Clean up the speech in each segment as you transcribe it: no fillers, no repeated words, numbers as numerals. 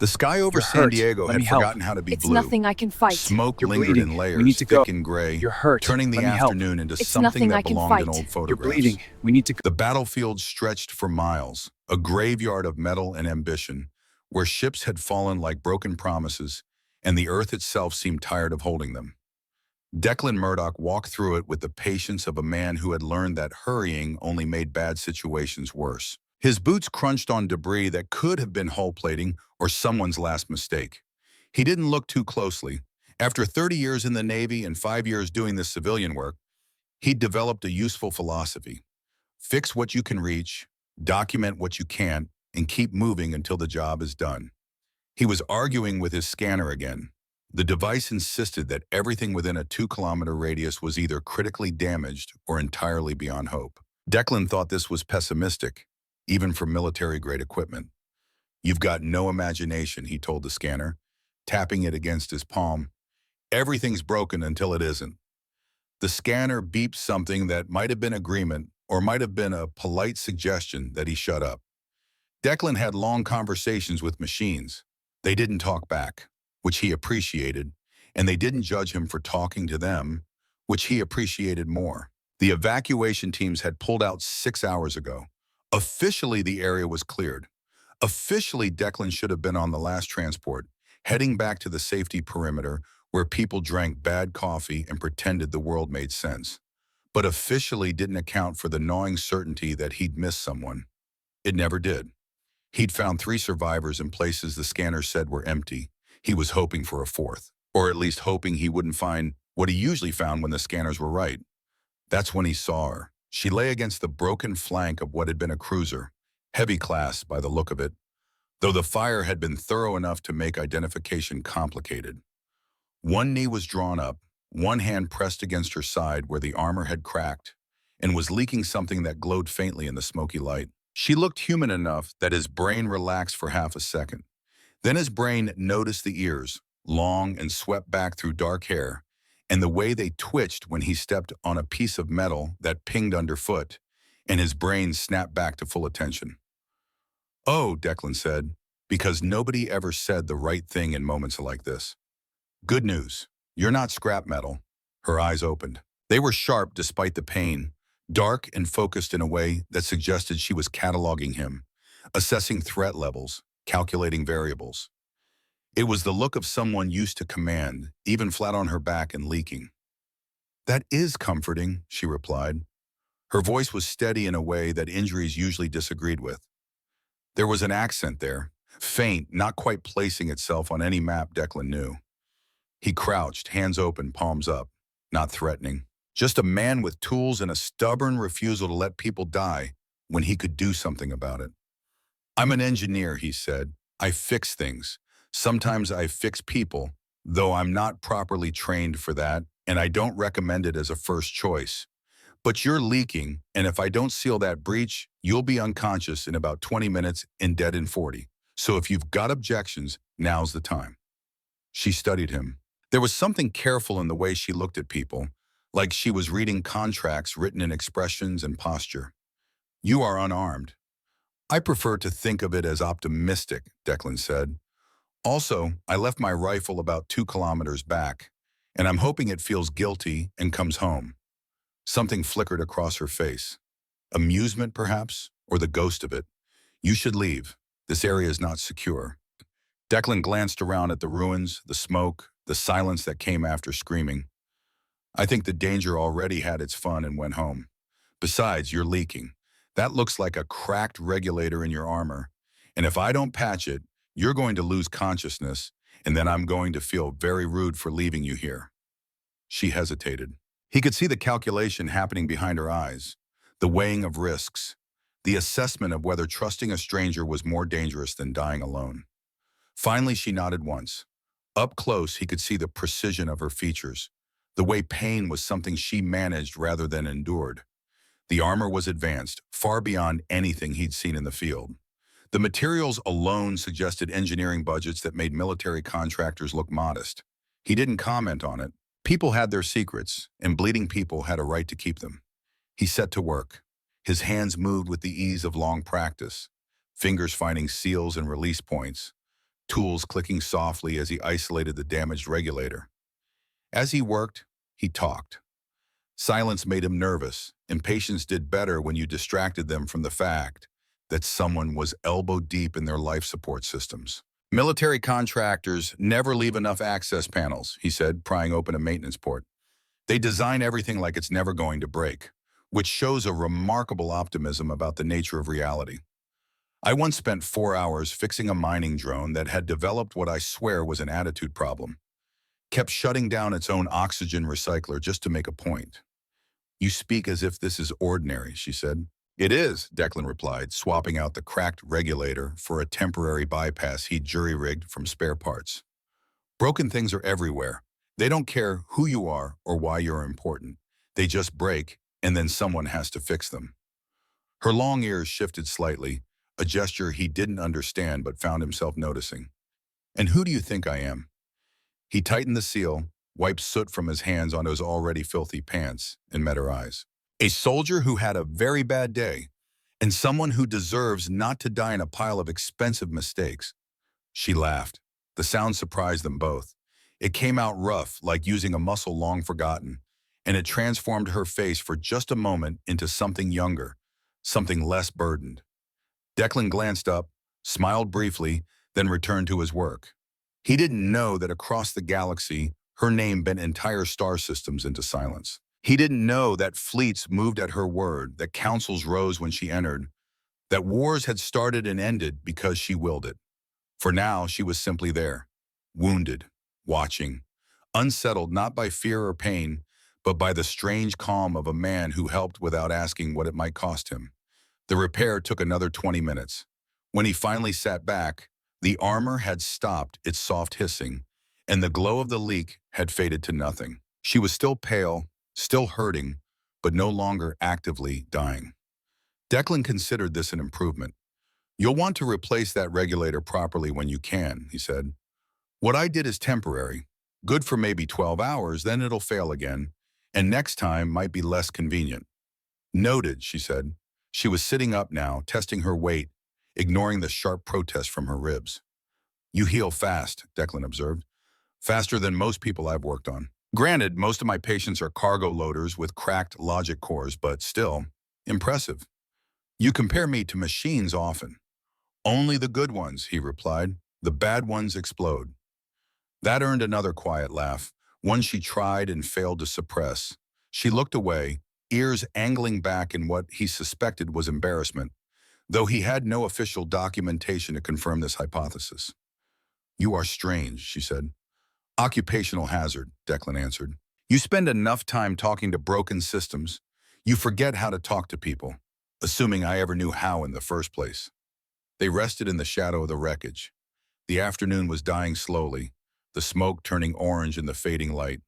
The sky over You're San hurt. Diego Let had me help. forgotten how to be It's blue. nothing I can fight. Smoke You're lingered bleeding. in We need layers, to go. thick and gray, You're hurt. turning the Let me help. afternoon into It's something nothing I that can belonged in fight. old You're photographs. bleeding. We need to go. The battlefield stretched for miles, a graveyard of metal and ambition, where ships had fallen like broken promises, and the earth itself seemed tired of holding them. Declan Murdoch walked through it with the patience of a man who had learned that hurrying only made bad situations worse. His boots crunched on debris that could have been hull plating or someone's last mistake. He didn't look too closely. After 30 years in the Navy and 5 years doing this civilian work, he'd developed a useful philosophy. Fix what you can reach, document what you can't, and keep moving until the job is done. He was arguing with his scanner again. The device insisted that everything within a 2-kilometer radius was either critically damaged or entirely beyond hope. Declan thought this was pessimistic, even for military-grade equipment. "You've got no imagination," he told the scanner, tapping it against his palm. "Everything's broken until it isn't." The scanner beeped something that might have been agreement or might have been a polite suggestion that he shut up. Declan had long conversations with machines. They didn't talk back, which he appreciated, and they didn't judge him for talking to them, which he appreciated more. The evacuation teams had pulled out 6 hours ago. Officially, the area was cleared. Officially, Declan should have been on the last transport, heading back to the safety perimeter where people drank bad coffee and pretended the world made sense. But officially didn't account for the gnawing certainty that he'd missed someone. It never did. He'd found 3 survivors in places the scanner said were empty. He was hoping for a 4th, or at least hoping he wouldn't find what he usually found when the scanners were right. That's when he saw her. She lay against the broken flank of what had been a cruiser, heavy class by the look of it, though the fire had been thorough enough to make identification complicated. One knee was drawn up, one hand pressed against her side where the armor had cracked and was leaking something that glowed faintly in the smoky light. She looked human enough that his brain relaxed for half a second. Then his brain noticed the ears, long and swept back through dark hair, and the way they twitched when he stepped on a piece of metal that pinged underfoot, and his brain snapped back to full attention. "Oh," Declan said, because nobody ever said the right thing in moments like this. "Good news. You're not scrap metal." Her eyes opened. They were sharp despite the pain, dark and focused in a way that suggested she was cataloging him, assessing threat levels, calculating variables. It was the look of someone used to command, even flat on her back and leaking. "That is comforting," she replied. Her voice was steady in a way that injuries usually disagreed with. There was an accent there, faint, not quite placing itself on any map Declan knew. He crouched, hands open, palms up, not threatening. Just a man with tools and a stubborn refusal to let people die when he could do something about it. "I'm an engineer," he said. "I fix things. Sometimes I fix people, though I'm not properly trained for that, and I don't recommend it as a first choice. But you're leaking, and if I don't seal that breach, you'll be unconscious in about 20 minutes and dead in 40. So if you've got objections, now's the time." She studied him. There was something careful in the way she looked at people, like she was reading contracts written in expressions and posture. "You are unarmed." "I prefer to think of it as optimistic," Declan said. "Also, I left my rifle about 2 kilometers back, and I'm hoping it feels guilty and comes home." Something flickered across her face. Amusement, perhaps, or the ghost of it. "You should leave. This area is not secure." Declan glanced around at the ruins, the smoke, the silence that came after screaming. "I think the danger already had its fun and went home. Besides, you're leaking. That looks like a cracked regulator in your armor. And if I don't patch it, you're going to lose consciousness, and then I'm going to feel very rude for leaving you here." She hesitated. He could see the calculation happening behind her eyes, the weighing of risks, the assessment of whether trusting a stranger was more dangerous than dying alone. Finally, she nodded once. Up close, he could see the precision of her features, the way pain was something she managed rather than endured. The armor was advanced, far beyond anything he'd seen in the field. The materials alone suggested engineering budgets that made military contractors look modest. He didn't comment on it. People had their secrets, and bleeding people had a right to keep them. He set to work. His hands moved with the ease of long practice, fingers finding seals and release points, tools clicking softly as he isolated the damaged regulator. As he worked, he talked. Silence made him nervous, and patience did better when you distracted them from the fact that someone was elbow deep in their life support systems. Military contractors never leave enough access panels, he said, prying open a maintenance port. They design everything like it's never going to break, which shows a remarkable optimism about the nature of reality. I once spent 4 hours fixing a mining drone that had developed what I swear was an attitude problem. Kept shutting down its own oxygen recycler just to make a point. You speak as if this is ordinary, she said. It is, Declan replied, swapping out the cracked regulator for a temporary bypass he'd jury-rigged from spare parts. Broken things are everywhere. They don't care who you are or why you're important. They just break, and then someone has to fix them. Her long ears shifted slightly, a gesture he didn't understand but found himself noticing. And who do you think I am? He tightened the seal, wiped soot from his hands onto his already filthy pants, and met her eyes. A soldier who had a very bad day, and someone who deserves not to die in a pile of expensive mistakes. She laughed. The sound surprised them both. It came out rough, like using a muscle long forgotten, and it transformed her face for just a moment into something younger, something less burdened. Declan glanced up, smiled briefly, then returned to his work. He didn't know that across the galaxy, her name bent entire star systems into silence. He didn't know that fleets moved at her word, that councils rose when she entered, that wars had started and ended because she willed it. For now, she was simply there, wounded, watching, unsettled not by fear or pain, but by the strange calm of a man who helped without asking what it might cost him. The repair took another 20 minutes. When he finally sat back, the armor had stopped its soft hissing, and the glow of the leak had faded to nothing. She was still pale, still hurting, but no longer actively dying. Declan considered this an improvement. You'll want to replace that regulator properly when you can, he said. What I did is temporary, good for maybe 12 hours, then it'll fail again, and next time might be less convenient. Noted, she said. She was sitting up now, testing her weight, ignoring the sharp protest from her ribs. You heal fast, Declan observed. Faster than most people I've worked on. Granted, most of my patients are cargo loaders with cracked logic cores, but still, impressive. You compare me to machines often. Only the good ones, he replied. The bad ones explode. That earned another quiet laugh, one she tried and failed to suppress. She looked away, ears angling back in what he suspected was embarrassment, though he had no official documentation to confirm this hypothesis. You are strange, she said. Occupational hazard, Declan answered. You spend enough time talking to broken systems, you forget how to talk to people, assuming I ever knew how in the first place. They rested in the shadow of the wreckage. The afternoon was dying slowly, the smoke turning orange in the fading light.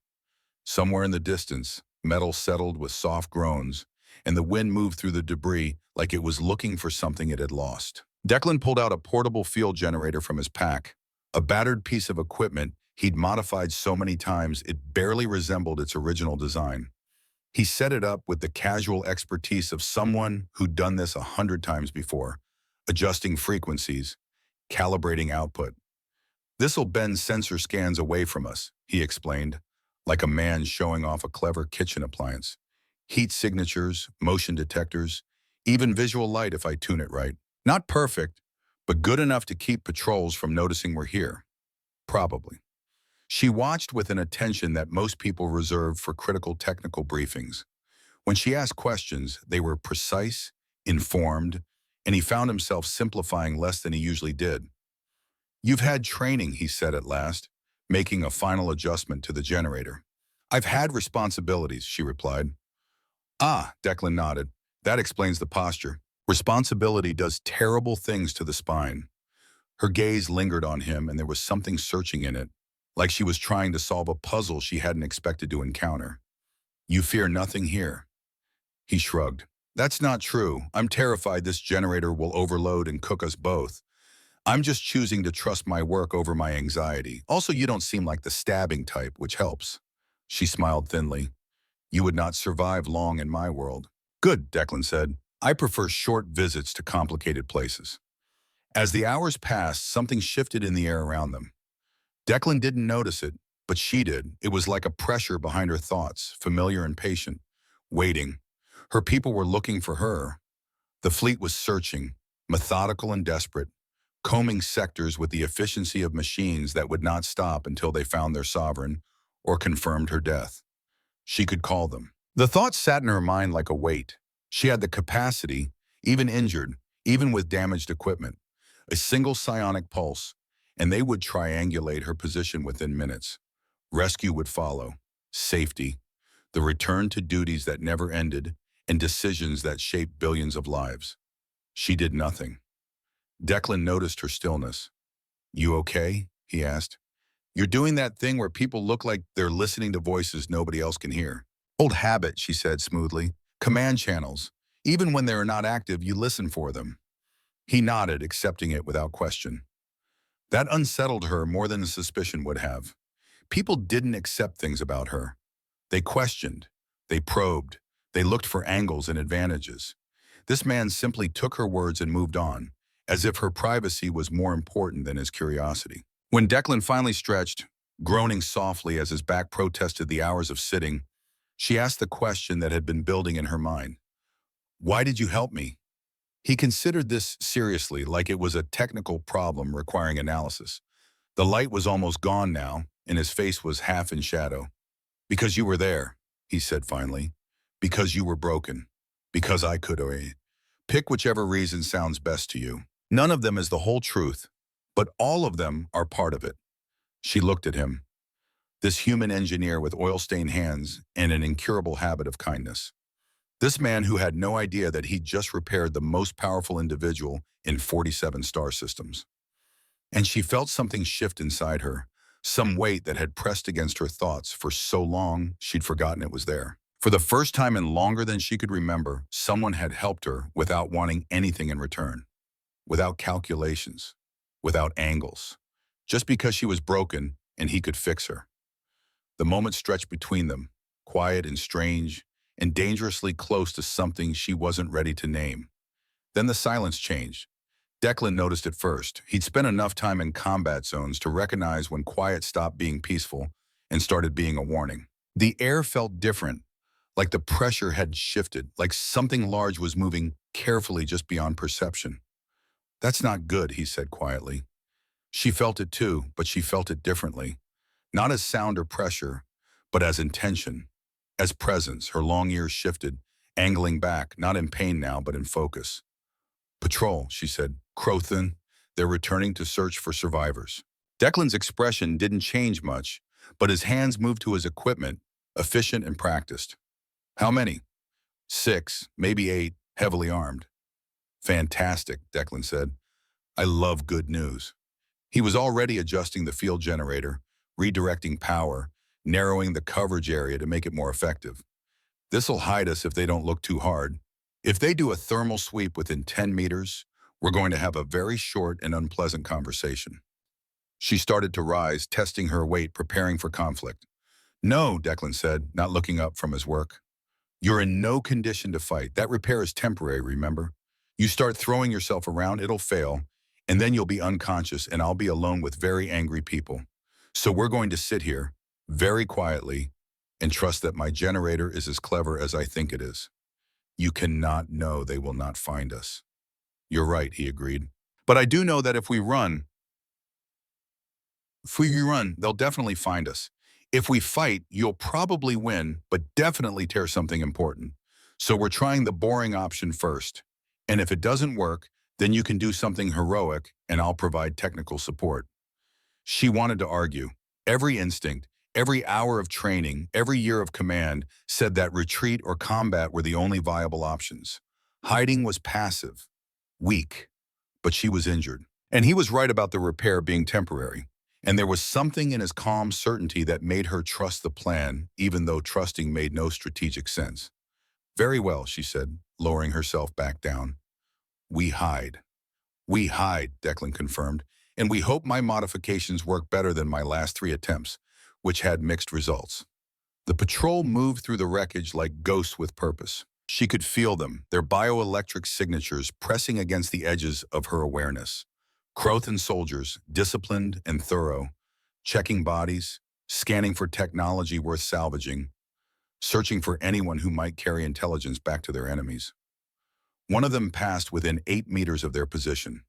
Somewhere in the distance, metal settled with soft groans, and the wind moved through the debris like it was looking for something it had lost. Declan pulled out a portable field generator from his pack, a battered piece of equipment he'd modified so many times it barely resembled its original design. He set it up with the casual expertise of someone who'd done this 100 times before, adjusting frequencies, calibrating output. This'll bend sensor scans away from us, he explained, like a man showing off a clever kitchen appliance. Heat signatures, motion detectors, even visual light if I tune it right. Not perfect, but good enough to keep patrols from noticing we're here. Probably. She watched with an attention that most people reserve for critical technical briefings. When she asked questions, they were precise, informed, and he found himself simplifying less than he usually did. You've had training, he said at last, making a final adjustment to the generator. I've had responsibilities, she replied. Ah, Declan nodded. That explains the posture. Responsibility does terrible things to the spine. Her gaze lingered on him, and there was something searching in it, like she was trying to solve a puzzle she hadn't expected to encounter. You fear nothing here. He shrugged. That's not true. I'm terrified this generator will overload and cook us both. I'm just choosing to trust my work over my anxiety. Also, you don't seem like the stabbing type, which helps. She smiled thinly. You would not survive long in my world. Good, Declan said. I prefer short visits to complicated places. As the hours passed, something shifted in the air around them. Declan didn't notice it, but she did. It was like a pressure behind her thoughts, familiar and patient, waiting. Her people were looking for her. The fleet was searching, methodical and desperate, combing sectors with the efficiency of machines that would not stop until they found their sovereign or confirmed her death. She could call them. The thought sat in her mind like a weight. She had the capacity, even injured, even with damaged equipment, a single psionic pulse, and they would triangulate her position within minutes. Rescue would follow, safety, the return to duties that never ended, and decisions that shaped billions of lives. She did nothing. Declan noticed her stillness. "You okay?" he asked. "You're doing that thing where people look like they're listening to voices nobody else can hear." "Old habit," she said smoothly. "Command channels. Even when they're not active, you listen for them." He nodded, accepting it without question. That unsettled her more than a suspicion would have. People didn't accept things about her. They questioned. They probed. They looked for angles and advantages. This man simply took her words and moved on, as if her privacy was more important than his curiosity. When Declan finally stretched, groaning softly as his back protested the hours of sitting, she asked the question that had been building in her mind. "Why did you help me?" He considered this seriously, like it was a technical problem requiring analysis. The light was almost gone now, and his face was half in shadow. "Because you were there," he said finally. "Because you were broken. Because I could have. Pick whichever reason sounds best to you. None of them is the whole truth, but all of them are part of it." She looked at him, this human engineer with oil-stained hands and an incurable habit of kindness. This man who had no idea that he'd just repaired the most powerful individual in 47 star systems. And she felt something shift inside her, some weight that had pressed against her thoughts for so long she'd forgotten it was there. For the first time in longer than she could remember, someone had helped her without wanting anything in return, without calculations, without angles, just because she was broken and he could fix her. The moment stretched between them, quiet and strange, and dangerously close to something she wasn't ready to name. Then the silence changed. Declan noticed it first. He'd spent enough time in combat zones to recognize when quiet stopped being peaceful and started being a warning. The air felt different, like the pressure had shifted, like something large was moving carefully just beyond perception. "That's not good," he said quietly. She felt it too, but she felt it differently. Not as sound or pressure, but as intention, as presence. Her long ears shifted, angling back, not in pain now, but in focus. "Patrol," she said. "Crothan, they're returning to search for survivors." Declan's expression didn't change much, but his hands moved to his equipment, efficient and practiced. "How many?" "6, maybe 8, heavily armed." "Fantastic," Declan said. "I love good news." He was already adjusting the field generator, redirecting power, narrowing the coverage area to make it more effective. "This'll hide us if they don't look too hard. If they do a thermal sweep within 10 meters, we're going to have a very short and unpleasant conversation." She started to rise, testing her weight, preparing for conflict. "No," Declan said, not looking up from his work. "You're in no condition to fight. That repair is temporary, remember? You start throwing yourself around, it'll fail, and then you'll be unconscious and I'll be alone with very angry people. So we're going to sit here, very quietly, and trust that my generator is as clever as I think it is. You cannot know they will not find us." "You're right," he agreed. "But I do know that if we run, they'll definitely find us. If we fight, you'll probably win, but definitely tear something important. So we're trying the boring option first. And if it doesn't work, then you can do something heroic and I'll provide technical support." She wanted to argue. Every instinct, every hour of training, every year of command said that retreat or combat were the only viable options. Hiding was passive, weak, but she was injured. And he was right about the repair being temporary. And there was something in his calm certainty that made her trust the plan, even though trusting made no strategic sense. "Very well," she said, lowering herself back down. "We hide." "We hide," Declan confirmed, "and we hope my modifications work better than my last 3 attempts, which had mixed results." The patrol moved through the wreckage like ghosts with purpose. She could feel them, their bioelectric signatures pressing against the edges of her awareness. Crothan soldiers, disciplined and thorough, checking bodies, scanning for technology worth salvaging, searching for anyone who might carry intelligence back to their enemies. One of them passed within 8 meters of their position.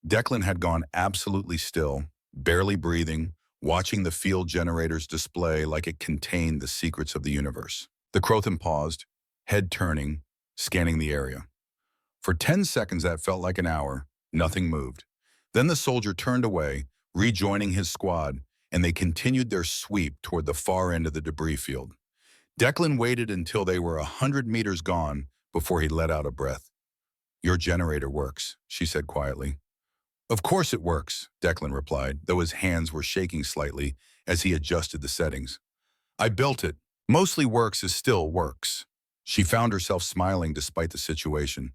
Declan had gone absolutely still, barely breathing, watching the field generator's display like it contained the secrets of the universe. The Crothan paused, head turning, scanning the area. For 10 seconds that felt like an hour, nothing moved. Then the soldier turned away, rejoining his squad, and they continued their sweep toward the far end of the debris field. Declan waited until they were 100 meters gone before he let out a breath. "Your generator works," she said quietly. "Of course it works," Declan replied, though his hands were shaking slightly as he adjusted the settings. "I built it. Mostly works is still works." She found herself smiling despite the situation.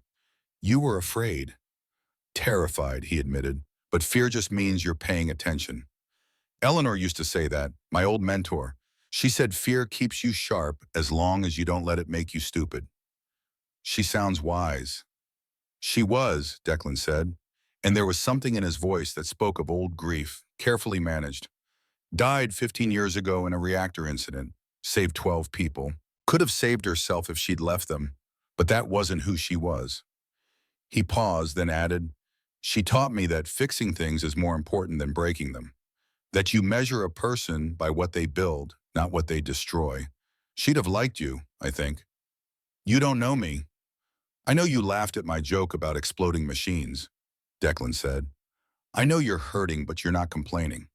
"You were afraid." "Terrified," he admitted, "but fear just means you're paying attention." Eleanor used to say that, my old mentor. She said fear keeps you sharp as long as you don't let it make you stupid. She sounds wise. She was, Declan said, and there was something in his voice that spoke of old grief, carefully managed. Died 15 years ago in a reactor incident, saved 12 people. Could have saved herself if she'd left them, but that wasn't who she was. He paused, then added, "She taught me that fixing things is more important than breaking them. That you measure a person by what they build, not what they destroy. She'd have liked you, I think." "You don't know me." "I know you laughed at my joke about exploding machines," Declan said. "I know you're hurting, but you're not complaining.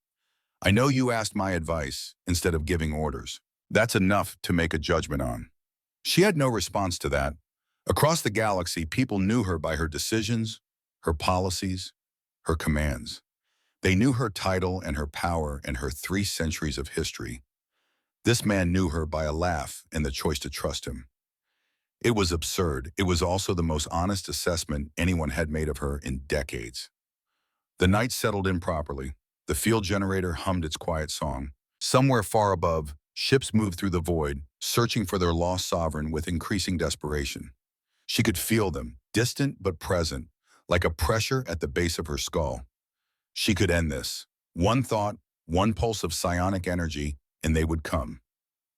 I know you asked my advice instead of giving orders. That's enough to make a judgment on." She had no response to that. Across the galaxy, people knew her by her decisions, her policies, her commands. They knew her title and her power and her 3 centuries of history. This man knew her by a laugh and the choice to trust him. It was absurd. It was also the most honest assessment anyone had made of her in decades. The night settled in properly. The field generator hummed its quiet song. Somewhere far above, ships moved through the void, searching for their lost sovereign with increasing desperation. She could feel them, distant but present, like a pressure at the base of her skull. She could end this. One thought, one pulse of psionic energy, and they would come.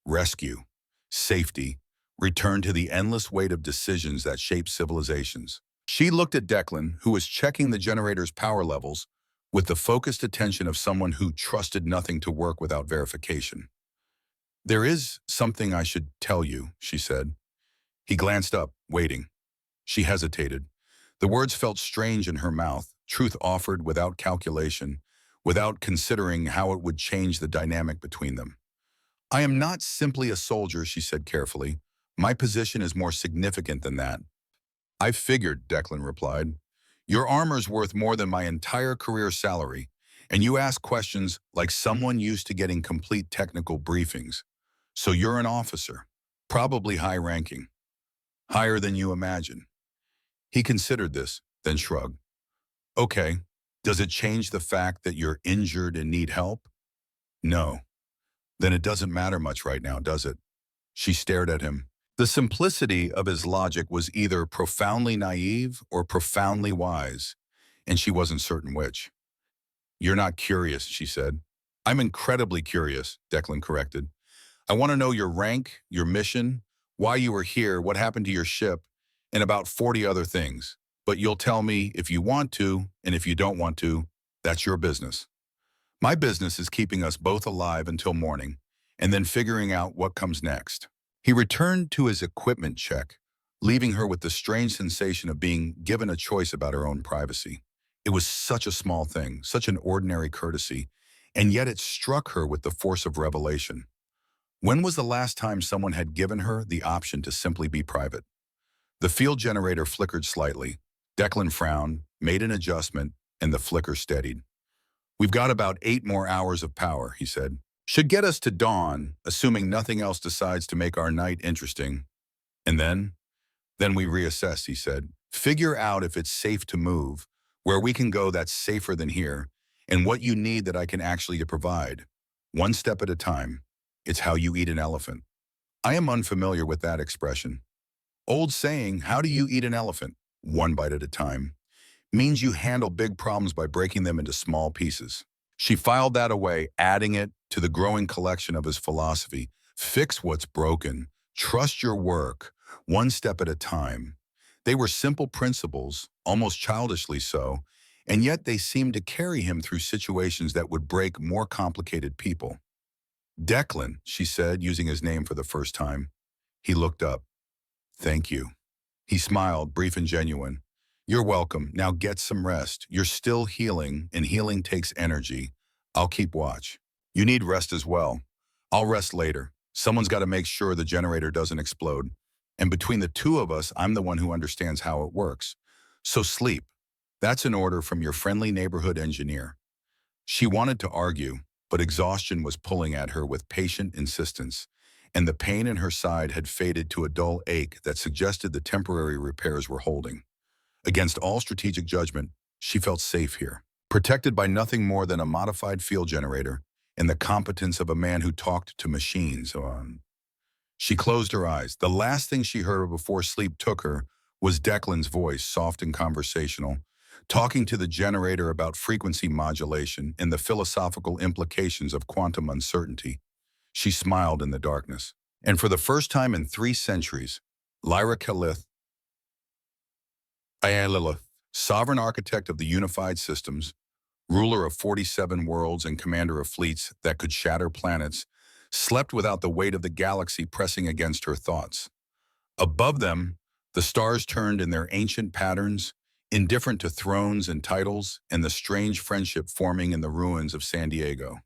Rescue, safety, return to the endless weight of decisions that shape civilizations. She looked at Declan, who was checking the generator's power levels, with the focused attention of someone who trusted nothing to work without verification. "There is something I should tell you," she said. He glanced up, waiting. She hesitated. The words felt strange in her mouth, truth offered without calculation, without considering how it would change the dynamic between them. "I am not simply a soldier," she said carefully. "My position is more significant than that." "I figured," Declan replied. "Your armor's worth more than my entire career salary, and you ask questions like someone used to getting complete technical briefings. So you're an officer, probably high-ranking, higher than you imagine." He considered this, then shrugged. "Okay, does it change the fact that you're injured and need help?" "No." "Then it doesn't matter much right now, does it?" She stared at him. The simplicity of his logic was either profoundly naive or profoundly wise, and she wasn't certain which. "You're not curious," she said. "I'm incredibly curious," Declan corrected. "I want to know your rank, your mission, why you were here, what happened to your ship, and about 40 other things. But you'll tell me if you want to, and if you don't want to, that's your business. My business is keeping us both alive until morning, and then figuring out what comes next." He returned to his equipment check, leaving her with the strange sensation of being given a choice about her own privacy. It was such a small thing, such an ordinary courtesy, and yet it struck her with the force of revelation. When was the last time someone had given her the option to simply be private? The field generator flickered slightly. Declan frowned, made an adjustment, and the flicker steadied. "We've got about 8 more hours of power," he said. "Should get us to dawn, assuming nothing else decides to make our night interesting. And then we reassess," he said. "Figure out if it's safe to move, where we can go that's safer than here, and what you need that I can actually provide. One step at a time. It's how you eat an elephant." I am unfamiliar with that expression. Old saying, how do you eat an elephant? One bite at a time. means you handle big problems by breaking them into small pieces. She filed that away, adding it to the growing collection of his philosophy. Fix what's broken. Trust your work, one step at a time. They were simple principles, almost childishly so, and yet they seemed to carry him through situations that would break more complicated people. Declan, she said, using his name for the first time. He looked up. Thank you. He smiled, brief and genuine. You're welcome. Now get some rest. You're still healing, and healing takes energy. I'll keep watch. You need rest as well. I'll rest later. Someone's got to make sure the generator doesn't explode. And between the two of us, I'm the one who understands how it works. So sleep. That's an order from your friendly neighborhood engineer. She wanted to argue, but exhaustion was pulling at her with patient insistence, and the pain in her side had faded to a dull ache that suggested the temporary repairs were holding. Against all strategic judgment, she felt safe here, protected by nothing more than a modified field generator and the competence of a man who talked to machines. She closed her eyes. The last thing she heard before sleep took her was Declan's voice, soft and conversational, talking to the generator about frequency modulation and the philosophical implications of quantum uncertainty. She smiled in the darkness. And for the first time in 3 centuries, Lyra Khalith, Ayalilith, sovereign architect of the unified systems, ruler of 47 worlds and commander of fleets that could shatter planets, slept without the weight of the galaxy pressing against her thoughts. Above them, the stars turned in their ancient patterns, indifferent to thrones and titles and the strange friendship forming in the ruins of San Diego.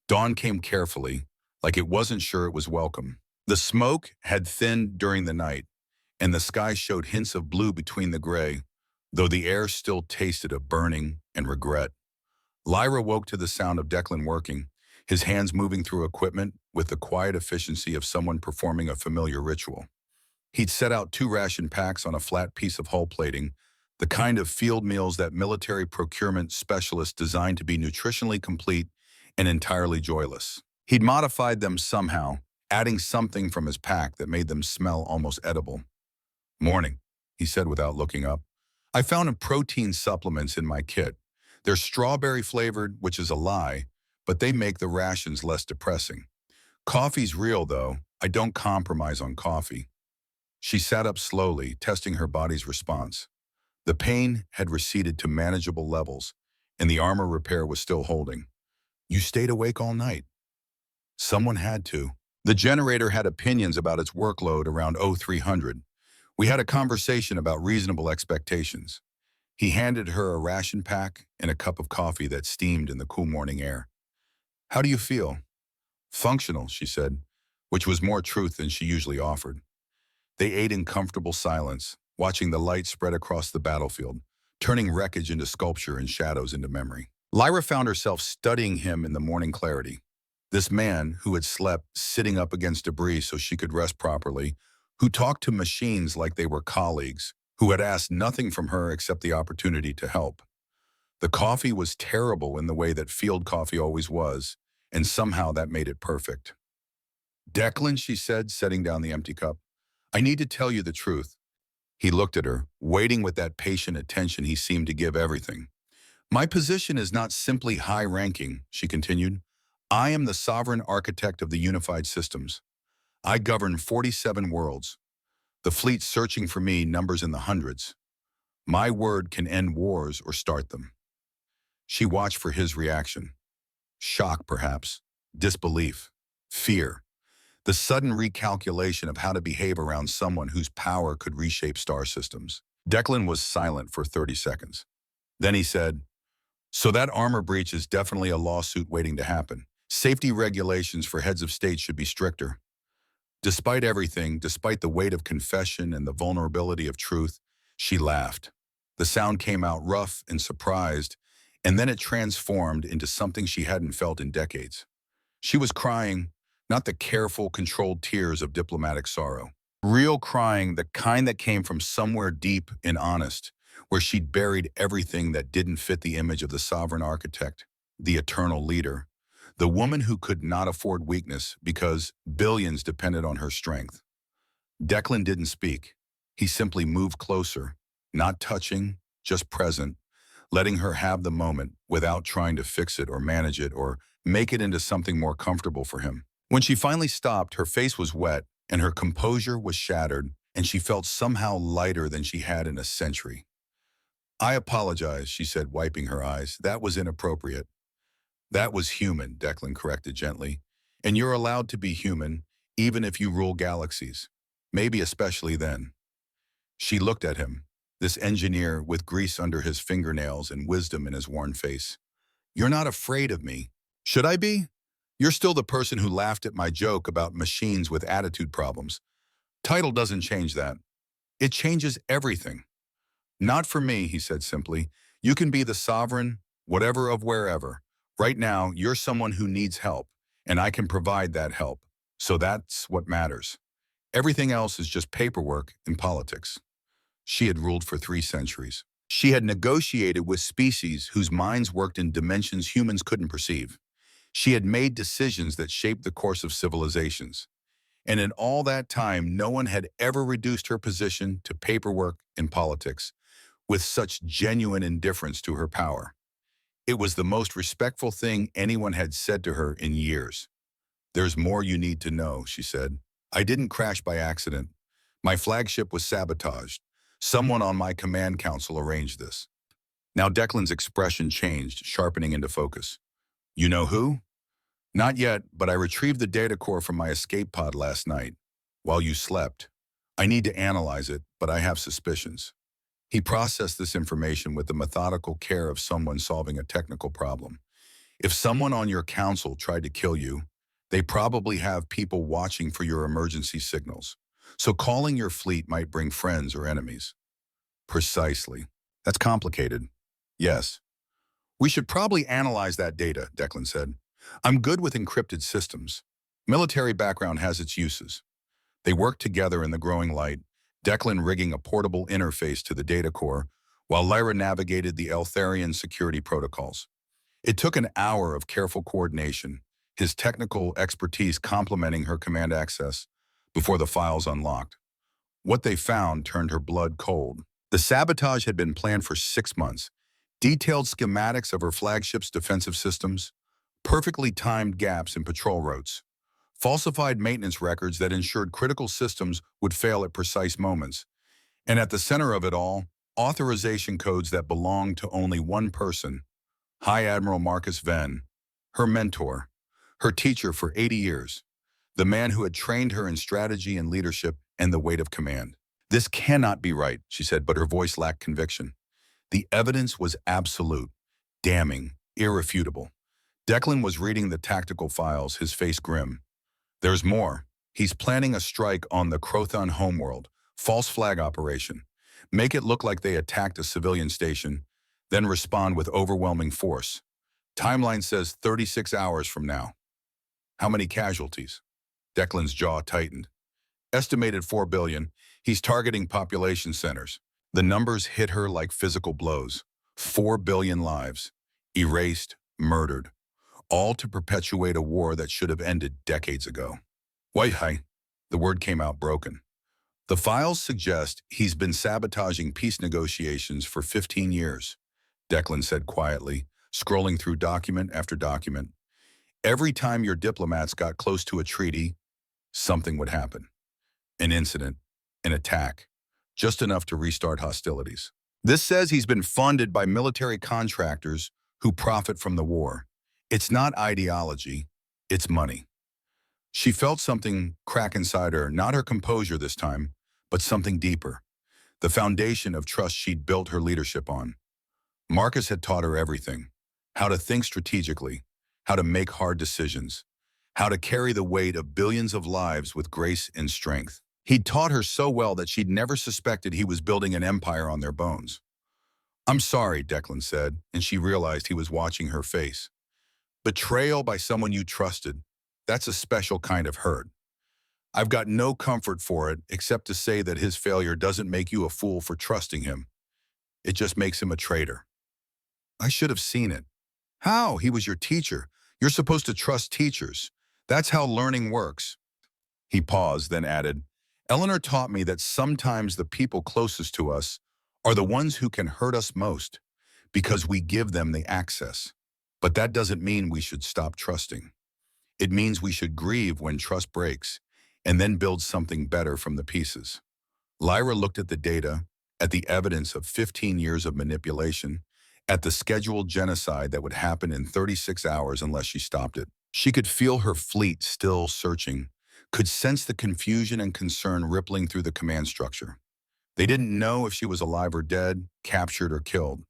Dawn came carefully, like it wasn't sure it was welcome. The smoke had thinned during the night, and the sky showed hints of blue between the gray, though the air still tasted of burning and regret. Lyra woke to the sound of Declan working, his hands moving through equipment with the quiet efficiency of someone performing a familiar ritual. He'd set out 2 ration packs on a flat piece of hull plating, the kind of field meals that military procurement specialists designed to be nutritionally complete and entirely joyless. He'd modified them somehow, adding something from his pack that made them smell almost edible. Morning, he said without looking up. I found protein supplements in my kit. They're strawberry flavored, which is a lie, but they make the rations less depressing. Coffee's real, though. I don't compromise on coffee. She sat up slowly, testing her body's response. The pain had receded to manageable levels, and the armor repair was still holding. You stayed awake all night. Someone had to. The generator had opinions about its workload around 0300. We had a conversation about reasonable expectations. He handed her a ration pack and a cup of coffee that steamed in the cool morning air. How do you feel? Functional, she said, which was more truth than she usually offered. They ate in comfortable silence, watching the light spread across the battlefield, turning wreckage into sculpture and shadows into memory. Lyra found herself studying him in the morning clarity. This man who had slept sitting up against debris so she could rest properly, who talked to machines like they were colleagues, who had asked nothing from her except the opportunity to help. The coffee was terrible in the way that field coffee always was, and somehow that made it perfect. Declan, she said, setting down the empty cup, I need to tell you the truth. He looked at her, waiting with that patient attention he seemed to give everything. My position is not simply high-ranking, she continued. I am the sovereign architect of the unified systems. I govern 47 worlds. The fleet searching for me numbers in the hundreds. My word can end wars or start them. She watched for his reaction. Shock, perhaps. Disbelief. Fear. The sudden recalculation of how to behave around someone whose power could reshape star systems. Declan was silent for 30 seconds. Then he said, So that armor breach is definitely a lawsuit waiting to happen. Safety regulations for heads of state should be stricter. Despite everything, despite the weight of confession and the vulnerability of truth, she laughed. The sound came out rough and surprised, and then it transformed into something she hadn't felt in decades. She was crying, not the careful, controlled tears of diplomatic sorrow. Real crying, the kind that came from somewhere deep and honest, where she'd buried everything that didn't fit the image of the sovereign architect, the eternal leader, the woman who could not afford weakness because billions depended on her strength. Declan didn't speak. He simply moved closer, not touching, just present, letting her have the moment without trying to fix it or manage it or make it into something more comfortable for him. When she finally stopped, her face was wet and her composure was shattered, and she felt somehow lighter than she had in a century. "I apologize," she said, wiping her eyes. "That was inappropriate." "That was human," Declan corrected gently. "And you're allowed to be human, even if you rule galaxies. Maybe especially then." She looked at him, this engineer with grease under his fingernails and wisdom in his worn face. "You're not afraid of me. Should I be? You're still the person who laughed at my joke about machines with attitude problems. Title doesn't change that. It changes everything." "Not for me," he said simply. "You can be the sovereign, whatever of wherever. Right now, you're someone who needs help, and I can provide that help. So that's what matters. Everything else is just paperwork and politics." She had ruled for 3 centuries. She had negotiated with species whose minds worked in dimensions humans couldn't perceive. She had made decisions that shaped the course of civilizations. And in all that time, no one had ever reduced her position to paperwork and politics with such genuine indifference to her power. It was the most respectful thing anyone had said to her in years. "There's more you need to know," she said. "I didn't crash by accident. My flagship was sabotaged. Someone on my command council arranged this." Now Declan's expression changed, sharpening into focus. "You know who?" "Not yet, but I retrieved the data core from my escape pod last night, while you slept. I need to analyze it, but I have suspicions." He processed this information with the methodical care of someone solving a technical problem. "If someone on your council tried to kill you, they probably have people watching for your emergency signals. So calling your fleet might bring friends or enemies." "Precisely. That's complicated." "Yes. We should probably analyze that data," Declan said. "I'm good with encrypted systems. Military background has its uses." They worked together in the growing light, Declan rigging a portable interface to the data core, while Lyra navigated the Eltharian security protocols. It took an hour of careful coordination, his technical expertise complementing her command access, before the files unlocked. What they found turned her blood cold. The sabotage had been planned for 6 months. Detailed schematics of her flagship's defensive systems, perfectly timed gaps in patrol routes, falsified maintenance records that ensured critical systems would fail at precise moments. And at the center of it all, authorization codes that belonged to only one person, High Admiral Marcus Venn, her mentor, her teacher for 80 years, the man who had trained her in strategy and leadership and the weight of command. "This cannot be right," she said, but her voice lacked conviction. The evidence was absolute, damning, irrefutable. Declan was reading the tactical files, his face grim. "There's more. He's planning a strike on the Crothon homeworld, false flag operation. Make it look like they attacked a civilian station, then respond with overwhelming force. Timeline says 36 hours from now." "How many casualties?" Declan's jaw tightened. "Estimated 4 billion. He's targeting population centers." The numbers hit her like physical blows. 4 billion lives, erased, murdered, all to perpetuate a war that should have ended decades ago. "Why?" The word came out broken. "The files suggest he's been sabotaging peace negotiations for 15 years, Declan said quietly, scrolling through document after document. "Every time your diplomats got close to a treaty, something would happen. An incident, an attack, just enough to restart hostilities. This says he's been funded by military contractors who profit from the war. It's not ideology, it's money." She felt something crack inside her, not her composure this time, but something deeper. The foundation of trust she'd built her leadership on. Marcus had taught her everything. How to think strategically, how to make hard decisions, how to carry the weight of billions of lives with grace and strength. He'd taught her so well that she'd never suspected he was building an empire on their bones. "I'm sorry," Declan said, and she realized he was watching her face. "Betrayal by someone you trusted, that's a special kind of hurt. I've got no comfort for it except to say that his failure doesn't make you a fool for trusting him. It just makes him a traitor." "I should have seen it." "How? He was your teacher. You're supposed to trust teachers. That's how learning works." He paused, then added, "Eleanor taught me that sometimes the people closest to us are the ones who can hurt us most because we give them the access. But that doesn't mean we should stop trusting. It means we should grieve when trust breaks and then build something better from the pieces. Lyra looked at the data, at the evidence of 15 years of manipulation, at the scheduled genocide that would happen in 36 hours unless she stopped it. She could feel her fleet still searching, could sense the confusion and concern rippling through the command structure. They didn't know if she was alive or dead, captured or killed.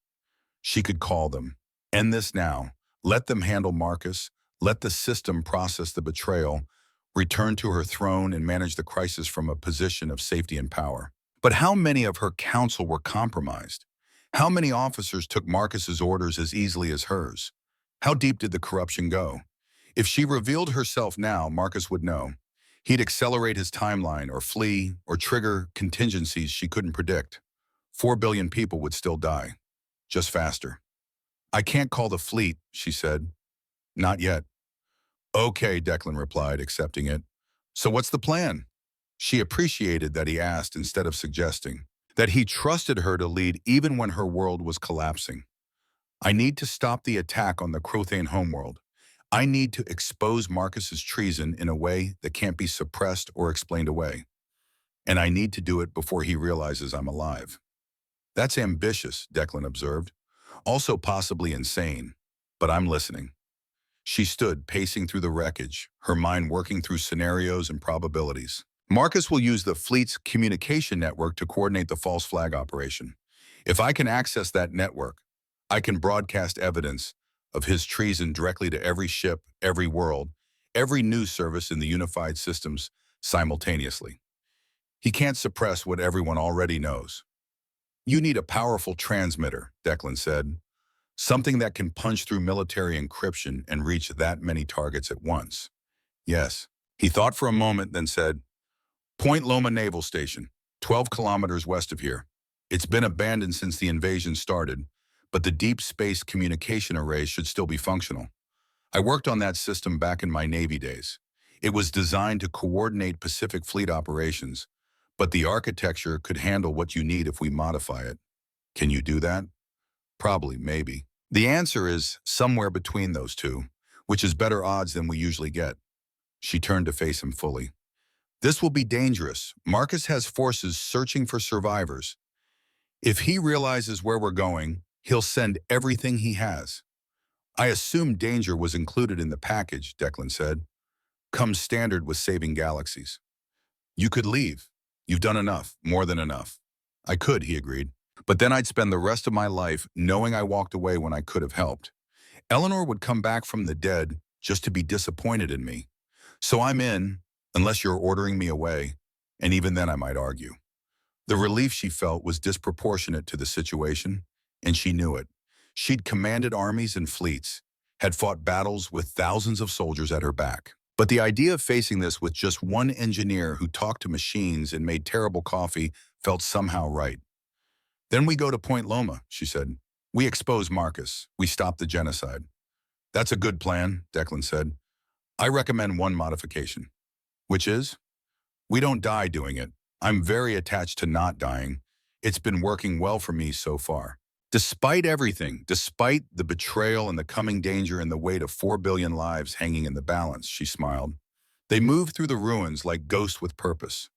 She could call them. End this now. Let them handle Marcus. Let the system process the betrayal, return to her throne and manage the crisis from a position of safety and power. But how many of her council were compromised? How many officers took Marcus's orders as easily as hers? How deep did the corruption go? If she revealed herself now, Marcus would know. He'd accelerate his timeline or flee or trigger contingencies she couldn't predict. 4 billion people would still die, just faster. I can't call the fleet, she said. Not yet. Okay, Declan replied, accepting it. So what's the plan? She appreciated that he asked instead of suggesting, that he trusted her to lead even when her world was collapsing. I need to stop the attack on the Crothane homeworld. I need to expose Marcus's treason in a way that can't be suppressed or explained away. And I need to do it before he realizes I'm alive. That's ambitious, Declan observed. Also possibly insane, but I'm listening. She stood, pacing through the wreckage, her mind working through scenarios and probabilities. Marcus will use the fleet's communication network to coordinate the false flag operation. If I can access that network, I can broadcast evidence of his treason directly to every ship, every world, every news service in the unified systems simultaneously. He can't suppress what everyone already knows. You need a powerful transmitter, Declan said. Something that can punch through military encryption and reach that many targets at once. Yes. He thought for a moment, then said, Point Loma Naval Station, 12 kilometers west of here. It's been abandoned since the invasion started, but the deep space communication array should still be functional. I worked on that system back in my Navy days. It was designed to coordinate Pacific Fleet operations, but the architecture could handle what you need if we modify it. Can you do that? Probably, maybe. The answer is somewhere between those two, which is better odds than we usually get. She turned to face him fully. This will be dangerous. Marcus has forces searching for survivors. If he realizes where we're going, he'll send everything he has. I assumed danger was included in the package, Declan said. Comes standard with saving galaxies. You could leave. You've done enough, more than enough. I could, he agreed. But then I'd spend the rest of my life knowing I walked away when I could have helped. Eleanor would come back from the dead just to be disappointed in me. So I'm in, unless you're ordering me away, and even then I might argue. The relief she felt was disproportionate to the situation, and she knew it. She'd commanded armies and fleets, had fought battles with thousands of soldiers at her back. But the idea of facing this with just one engineer who talked to machines and made terrible coffee felt somehow right. Then we go to Point Loma, she said. We expose Marcus. We stop the genocide. That's a good plan, Declan said. I recommend one modification. Which is? We don't die doing it. I'm very attached to not dying. It's been working well for me so far. Despite everything, despite the betrayal and the coming danger and the weight of 4 billion lives hanging in the balance, she smiled. They moved through the ruins like ghosts with purpose.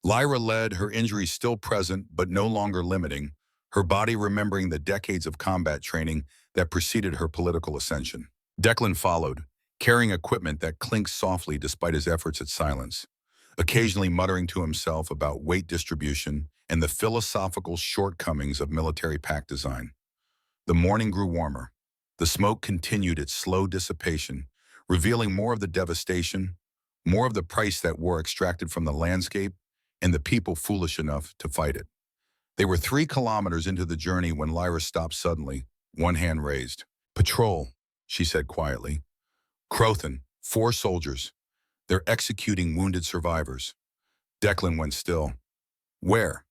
Lyra led, her injuries still present but no longer limiting, her body remembering the decades of combat training that preceded her political ascension. Declan followed, carrying equipment that clinked softly despite his efforts at silence, occasionally muttering to himself about weight distribution and the philosophical shortcomings of military pack design. The morning grew warmer. The smoke continued its slow dissipation, revealing more of the devastation, more of the price that war extracted from the landscape and the people foolish enough to fight it. They were 3 kilometers into the journey when Lyra stopped suddenly, one hand raised. Patrol, she said quietly. Crothan, 4 soldiers. They're executing wounded survivors. Declan went still. Where?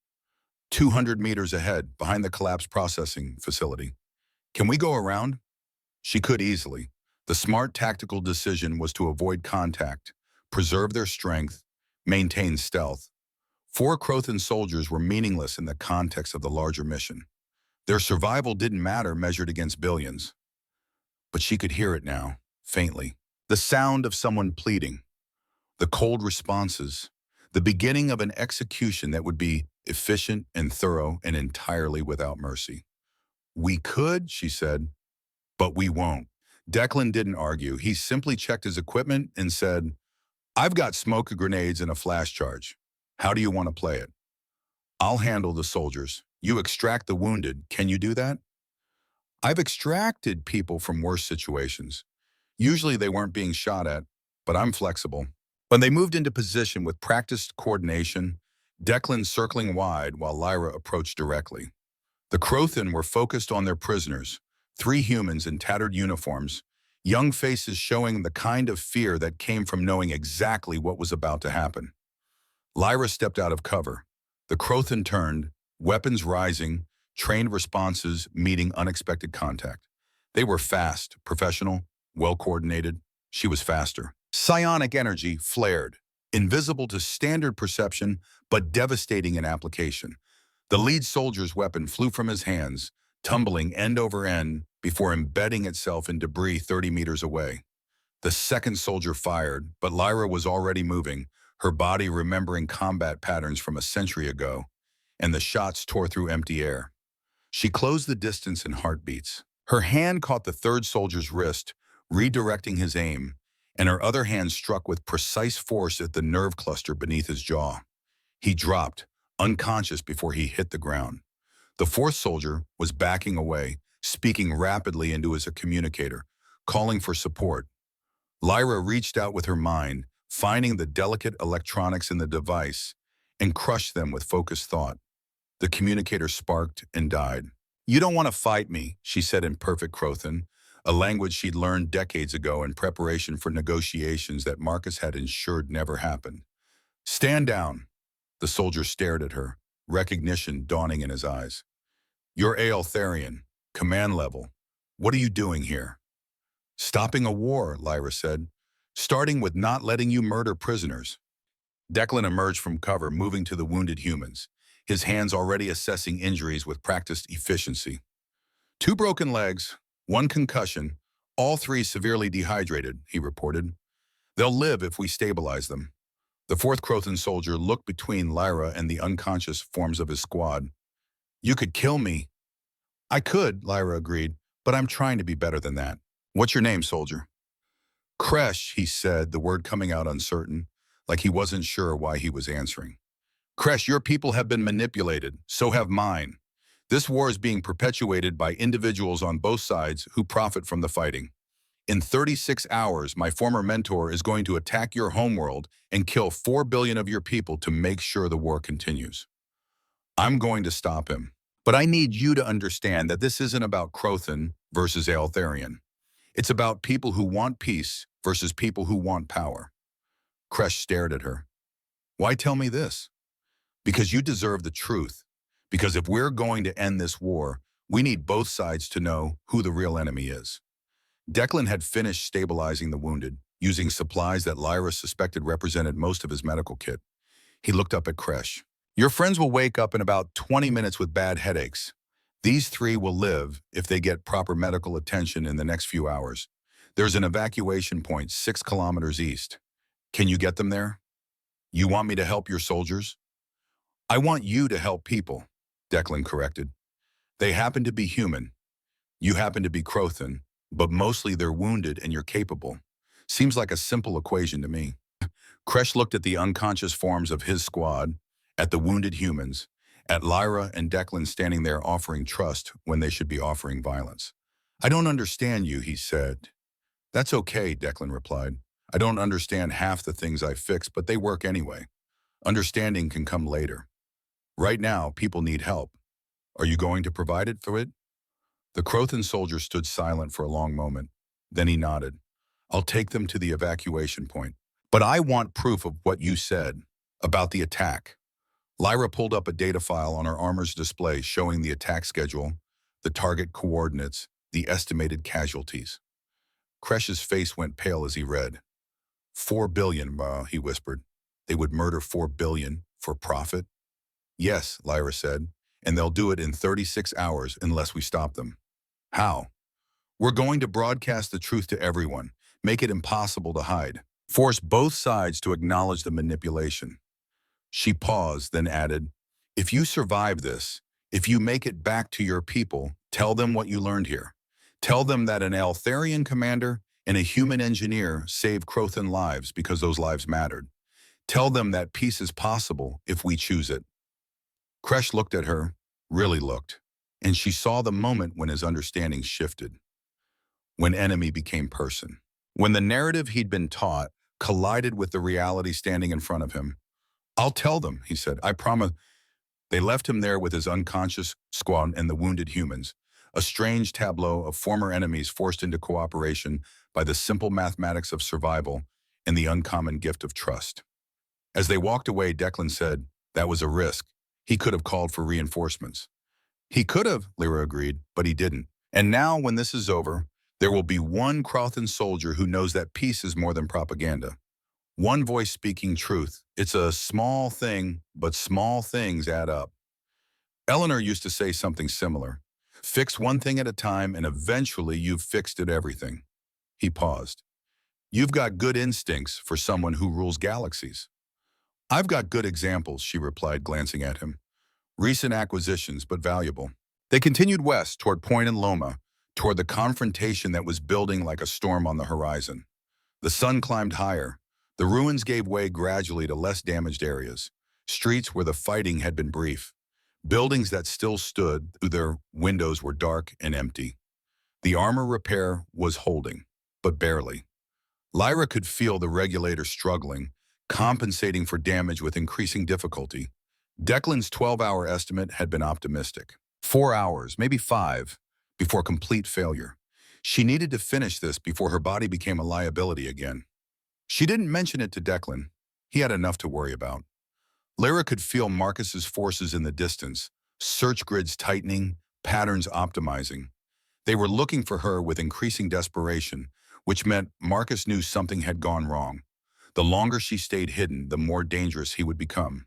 200 meters ahead, behind the collapse processing facility. Can we go around? She could easily. The smart tactical decision was to avoid contact, preserve their strength, maintain stealth. Four Crothan soldiers were meaningless in the context of the larger mission. Their survival didn't matter measured against billions. But she could hear it now, faintly. The sound of someone pleading, the cold responses, the beginning of an execution that would be efficient and thorough and entirely without mercy. "We could," she said, "but we won't." Declan didn't argue. He simply checked his equipment and said, "I've got smoke grenades and a flash charge. How do you want to play it? I'll handle the soldiers. You extract the wounded. Can you do that?" "I've extracted people from worse situations. Usually they weren't being shot at, but I'm flexible." When they moved into position with practiced coordination, Declan circling wide while Lyra approached directly. The Crothan were focused on their prisoners, three humans in tattered uniforms, young faces showing the kind of fear that came from knowing exactly what was about to happen. Lyra stepped out of cover. The Crothan turned, weapons rising, trained responses meeting unexpected contact. They were fast, professional, well-coordinated. She was faster. Psionic energy flared, invisible to standard perception, but devastating in application. The lead soldier's weapon flew from his hands, tumbling end over end before embedding itself in debris 30 meters away. The second soldier fired, but Lyra was already moving, her body remembering combat patterns from a century ago, and the shots tore through empty air. She closed the distance in heartbeats. Her hand caught the third soldier's wrist, redirecting his aim, and her other hand struck with precise force at the nerve cluster beneath his jaw. He dropped, unconscious before he hit the ground. The fourth soldier was backing away, speaking rapidly into his communicator, calling for support. Lyra reached out with her mind, finding the delicate electronics in the device, and crushed them with focused thought. The communicator sparked and died. "You don't want to fight me," she said in perfect Crothan, a language she'd learned decades ago in preparation for negotiations that Marcus had ensured never happened. "Stand down." The soldier stared at her, recognition dawning in his eyes. "You're Aeltharian, command level. What are you doing here?" "Stopping a war," Lyra said, "starting with not letting you murder prisoners." Declan emerged from cover, moving to the wounded humans, his hands already assessing injuries with practiced efficiency. "Two broken legs, one concussion, all three severely dehydrated," he reported. "They'll live if we stabilize them." The fourth Crothan soldier looked between Lyra and the unconscious forms of his squad. "You could kill me." "I could," Lyra agreed, "but I'm trying to be better than that." "What's your name, soldier?" "Kresh," he said, the word coming out uncertain, like he wasn't sure why he was answering. "Kresh, your people have been manipulated. So have mine. This war is being perpetuated by individuals on both sides who profit from the fighting. In 36 hours, my former mentor is going to attack your homeworld and kill 4 billion of your people to make sure the war continues. I'm going to stop him. But I need you to understand that this isn't about Crothan versus Aeltharian. It's about people who want peace versus people who want power." Kresh stared at her. "Why tell me this?" "Because you deserve the truth. Because if we're going to end this war, we need both sides to know who the real enemy is." Declan had finished stabilizing the wounded, using supplies that Lyra suspected represented most of his medical kit. He looked up at Kresh. "Your friends will wake up in about 20 minutes with bad headaches. These three will live if they get proper medical attention in the next few hours. There's an evacuation point 6 kilometers east. Can you get them there?" "You want me to help your soldiers?" "I want you to help people," Declan corrected. "They happen to be human. You happen to be Crothan, but mostly they're wounded and you're capable. Seems like a simple equation to me." Kresh looked at the unconscious forms of his squad, at the wounded humans, at Lyra and Declan standing there offering trust when they should be offering violence. "I don't understand you," he said. "That's okay," Declan replied. "I don't understand half the things I fix, but they work anyway. Understanding can come later. Right now, people need help. Are you going to provide it for it?" The Crothan soldier stood silent for a long moment. Then he nodded. "I'll take them to the evacuation point. But I want proof of what you said about the attack." Lyra pulled up a data file on her armor's display showing the attack schedule, the target coordinates, the estimated casualties. Kresh's face went pale as he read. 4 billion, he whispered. "They would murder 4 billion, For profit? Yes, Lyra said, and they'll do it in 36 hours unless we stop them. How? We're going to broadcast the truth to everyone, make it impossible to hide, force both sides to acknowledge the manipulation. She paused, then added, if you survive this, if you make it back to your people, tell them what you learned here. Tell them that an Eltharian commander and a human engineer saved Crothan lives because those lives mattered. Tell them that peace is possible if we choose it. Kresh looked at her, really looked, and she saw the moment when his understanding shifted, when enemy became person. When the narrative he'd been taught collided with the reality standing in front of him. I'll tell them, he said, I promise. They left him there with his unconscious squad and the wounded humans, a strange tableau of former enemies forced into cooperation by the simple mathematics of survival and the uncommon gift of trust. As they walked away, Declan said, that was a risk. He could have called for reinforcements. He could have, Lyra agreed, but he didn't. And now, when this is over, there will be one Crothan soldier who knows that peace is more than propaganda. One voice speaking truth. It's a small thing, but small things add up. Eleanor used to say something similar. Fix one thing at a time, and eventually you've fixed it everything. He paused. You've got good instincts for someone who rules galaxies. I've got good examples, she replied, glancing at him. Recent acquisitions, but valuable. They continued west toward Point and Loma, toward the confrontation that was building like a storm on the horizon. The sun climbed higher. The ruins gave way gradually to less damaged areas, streets where the fighting had been brief, buildings that still stood, though their windows were dark and empty. The armor repair was holding, but barely. Lyra could feel the regulator struggling, compensating for damage with increasing difficulty. Declan's 12-hour estimate had been optimistic. 4 hours, maybe 5, before complete failure. She needed to finish this before her body became a liability again. She didn't mention it to Declan. He had enough to worry about. Lyra could feel Marcus's forces in the distance, search grids tightening, patterns optimizing. They were looking for her with increasing desperation, which meant Marcus knew something had gone wrong. The longer she stayed hidden, the more dangerous he would become.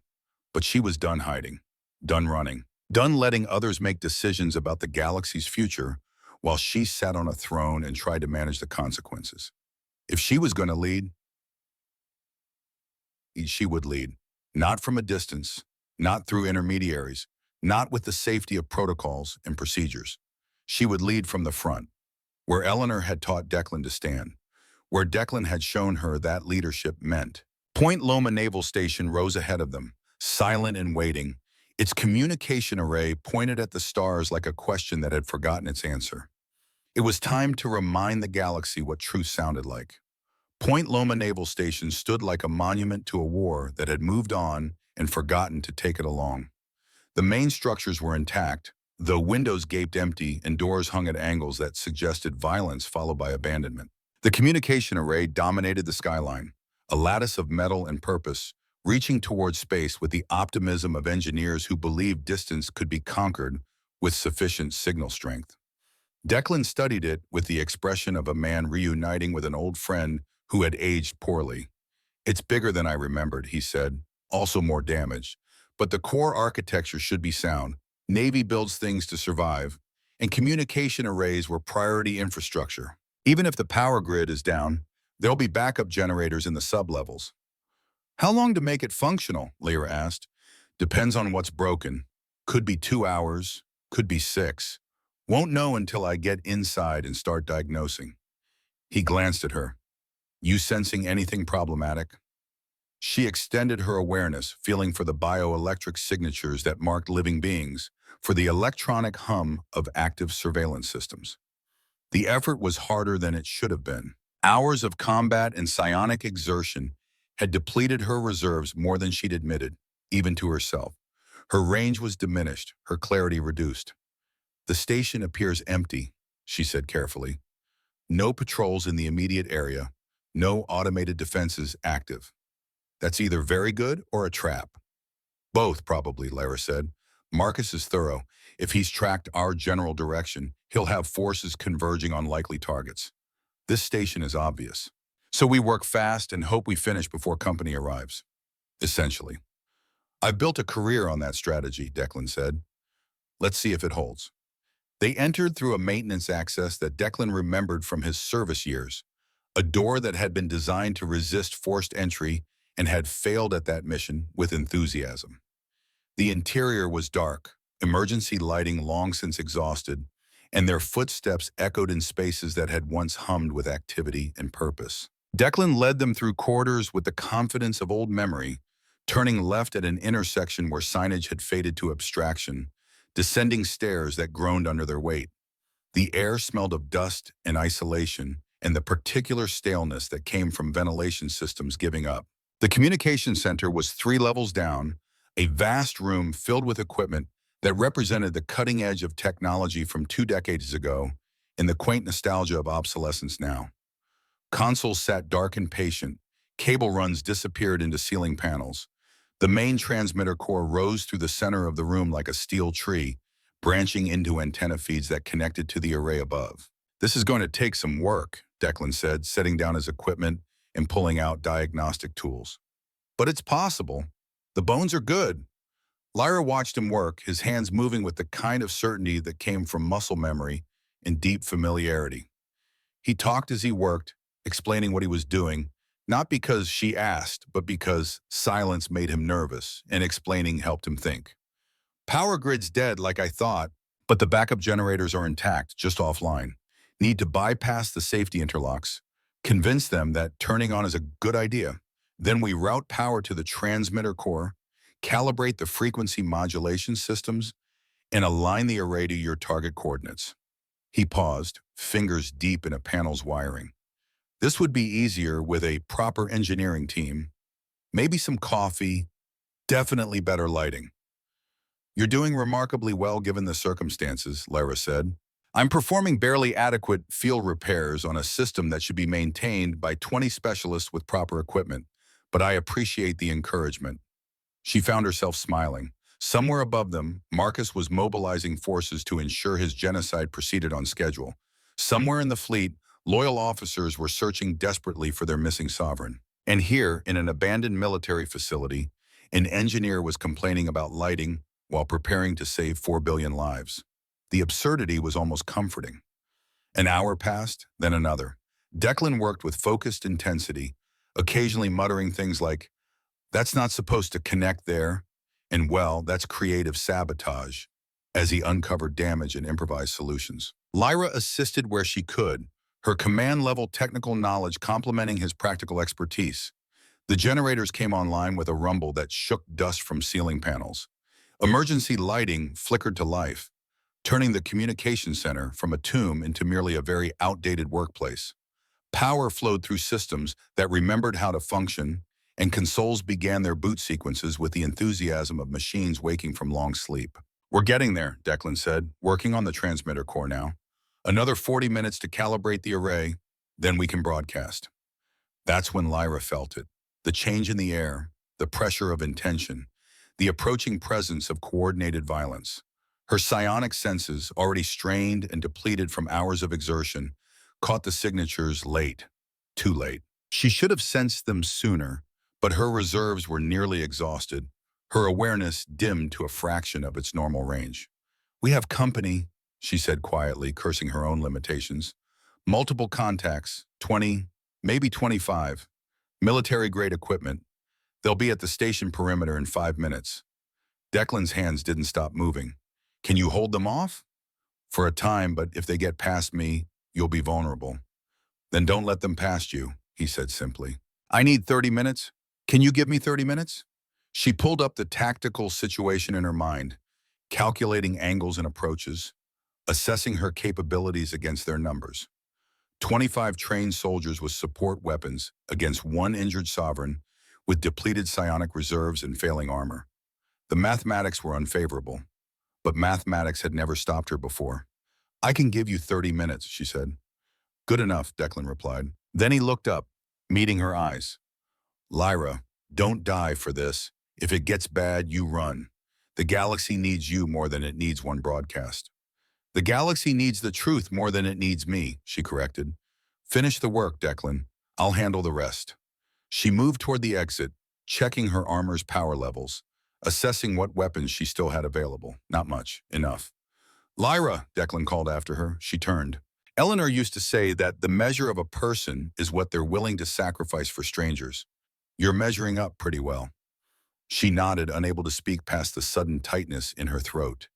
But she was done hiding, done running, done letting others make decisions about the galaxy's future while she sat on a throne and tried to manage the consequences. If she was going to lead, she would lead. Not from a distance, not through intermediaries, not with the safety of protocols and procedures. She would lead from the front, where Eleanor had taught Declan to stand, where Declan had shown her that leadership meant. Point Loma Naval Station rose ahead of them, silent and waiting, its communication array pointed at the stars like a question that had forgotten its answer. It was time to remind the galaxy what truth sounded like. Point Loma Naval Station stood like a monument to a war that had moved on and forgotten to take it along. The main structures were intact, though windows gaped empty and doors hung at angles that suggested violence followed by abandonment. The communication array dominated the skyline, a lattice of metal and purpose, reaching toward space with the optimism of engineers who believed distance could be conquered with sufficient signal strength. Declan studied it with the expression of a man reuniting with an old friend who had aged poorly. It's bigger than I remembered, he said, also more damaged. But the core architecture should be sound. Navy builds things to survive, and communication arrays were priority infrastructure. Even if the power grid is down, there'll be backup generators in the sublevels. How long to make it functional? Lyra asked. Depends on what's broken. Could be 2 hours, could be 6. Won't know until I get inside and start diagnosing. He glanced at her. You sensing anything problematic? She extended her awareness, feeling for the bioelectric signatures that marked living beings, for the electronic hum of active surveillance systems. The effort was harder than it should have been. Hours of combat and psionic exertion had depleted her reserves more than she'd admitted, even to herself. Her range was diminished, her clarity reduced. The station appears empty, she said carefully. No patrols in the immediate area, no automated defenses active. That's either very good or a trap. Both, probably, Lyra said. Marcus is thorough. If he's tracked our general direction, he'll have forces converging on likely targets. This station is obvious. So we work fast and hope we finish before company arrives. Essentially. I've built a career on that strategy, Declan said. Let's see if it holds. They entered through a maintenance access that Declan remembered from his service years, a door that had been designed to resist forced entry and had failed at that mission with enthusiasm. The interior was dark, emergency lighting long since exhausted, and their footsteps echoed in spaces that had once hummed with activity and purpose. Declan led them through corridors with the confidence of old memory, turning left at an intersection where signage had faded to abstraction, descending stairs that groaned under their weight. The air smelled of dust and isolation, and the particular staleness that came from ventilation systems giving up. The communication center was 3 levels down, a vast room filled with equipment that represented the cutting edge of technology from 2 decades ago and the quaint nostalgia of obsolescence now. Consoles sat dark and patient, cable runs disappeared into ceiling panels. The main transmitter core rose through the center of the room like a steel tree, branching into antenna feeds that connected to the array above. This is going to take some work, Declan said, setting down his equipment and pulling out diagnostic tools. But it's possible. The bones are good. Lyra watched him work, his hands moving with the kind of certainty that came from muscle memory and deep familiarity. He talked as he worked, explaining what he was doing, not because she asked, but because silence made him nervous, and explaining helped him think. Power grid's dead like I thought, but the backup generators are intact, just offline. Need to bypass the safety interlocks, convince them that turning on is a good idea. Then we route power to the transmitter core, calibrate the frequency modulation systems, and align the array to your target coordinates. He paused, fingers deep in a panel's wiring. This would be easier with a proper engineering team, maybe some coffee, definitely better lighting. You're doing remarkably well given the circumstances, Lyra said. I'm performing barely adequate field repairs on a system that should be maintained by 20 specialists with proper equipment, but I appreciate the encouragement. She found herself smiling. Somewhere above them, Marcus was mobilizing forces to ensure his genocide proceeded on schedule. Somewhere in the fleet, loyal officers were searching desperately for their missing sovereign. And here, in an abandoned military facility, an engineer was complaining about lighting while preparing to save 4 billion lives. The absurdity was almost comforting. An hour passed, then another. Declan worked with focused intensity, occasionally muttering things like, "That's not supposed to connect there," and "well, that's creative sabotage," as he uncovered damage and improvised solutions. Lyra assisted where she could, her command-level technical knowledge complementing his practical expertise. The generators came online with a rumble that shook dust from ceiling panels. Emergency lighting flickered to life, turning the communication center from a tomb into merely a very outdated workplace. Power flowed through systems that remembered how to function, and consoles began their boot sequences with the enthusiasm of machines waking from long sleep. We're getting there, Declan said, working on the transmitter core now. Another 40 minutes to calibrate the array, then we can broadcast. That's when Lyra felt it. The change in the air, the pressure of intention, the approaching presence of coordinated violence. Her psionic senses, already strained and depleted from hours of exertion, caught the signatures late, too late. She should have sensed them sooner, but her reserves were nearly exhausted, her awareness dimmed to a fraction of its normal range. "We have company," she said quietly, cursing her own limitations. "Multiple contacts, 20, maybe 25. Military-grade equipment. They'll be at the station perimeter in 5 minutes." Declan's hands didn't stop moving. "Can you hold them off?" "For a time, but if they get past me, you'll be vulnerable." "Then don't let them past you," he said simply. "I need 30 minutes. Can you give me 30 minutes?" She pulled up the tactical situation in her mind, calculating angles and approaches, assessing her capabilities against their numbers. 25 trained soldiers with support weapons against 1 injured sovereign with depleted psionic reserves and failing armor. The mathematics were unfavorable, but mathematics had never stopped her before. "I can give you 30 minutes, she said. "Good enough," Declan replied. Then he looked up, meeting her eyes. "Lyra, don't die for this. If it gets bad, you run. The galaxy needs you more than it needs one broadcast." "The galaxy needs the truth more than it needs me," she corrected. "Finish the work, Declan. I'll handle the rest." She moved toward the exit, checking her armor's power levels. assessing what weapons she still had available. Not much. Enough. Lyra, Declan called after her. She turned. Eleanor used to say that the measure of a person is what they're willing to sacrifice for strangers. You're measuring up pretty well. She nodded, unable to speak past the sudden tightness in her throat.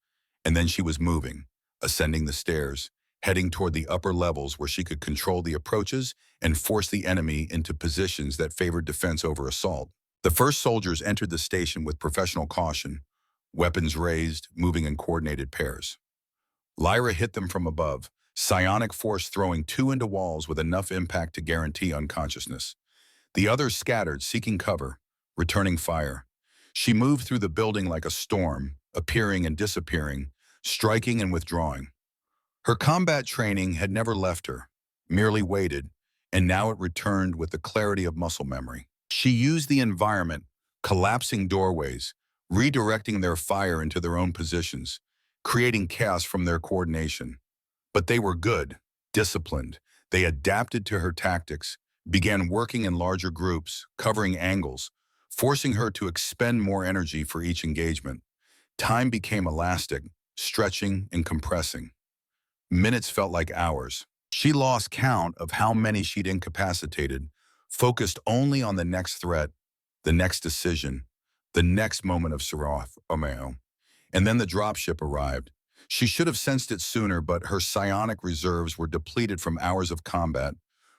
And then she was moving, ascending the stairs, heading toward the upper levels where she could control the approaches and force the enemy into positions that favored defense over assault. The first soldiers entered the station with professional caution, weapons raised, moving in coordinated pairs. Lyra hit them from above, psionic force throwing two into walls with enough impact to guarantee unconsciousness. The others scattered, seeking cover, returning fire. She moved through the building like a storm, appearing and disappearing, striking and withdrawing. Her combat training had never left her, merely waited, and now it returned with the clarity of muscle memory. She used the environment, collapsing doorways, redirecting their fire into their own positions, creating chaos from their coordination. But they were good, disciplined. They adapted to her tactics, began working in larger groups, covering angles, forcing her to expend more energy for each engagement. Time became elastic, stretching and compressing. Minutes felt like hours. She lost count of how many she'd incapacitated, focused only on the next threat, the next decision, the next moment of Romeo. And then the dropship arrived. She should have sensed it sooner, but her psionic reserves were depleted from hours of combat,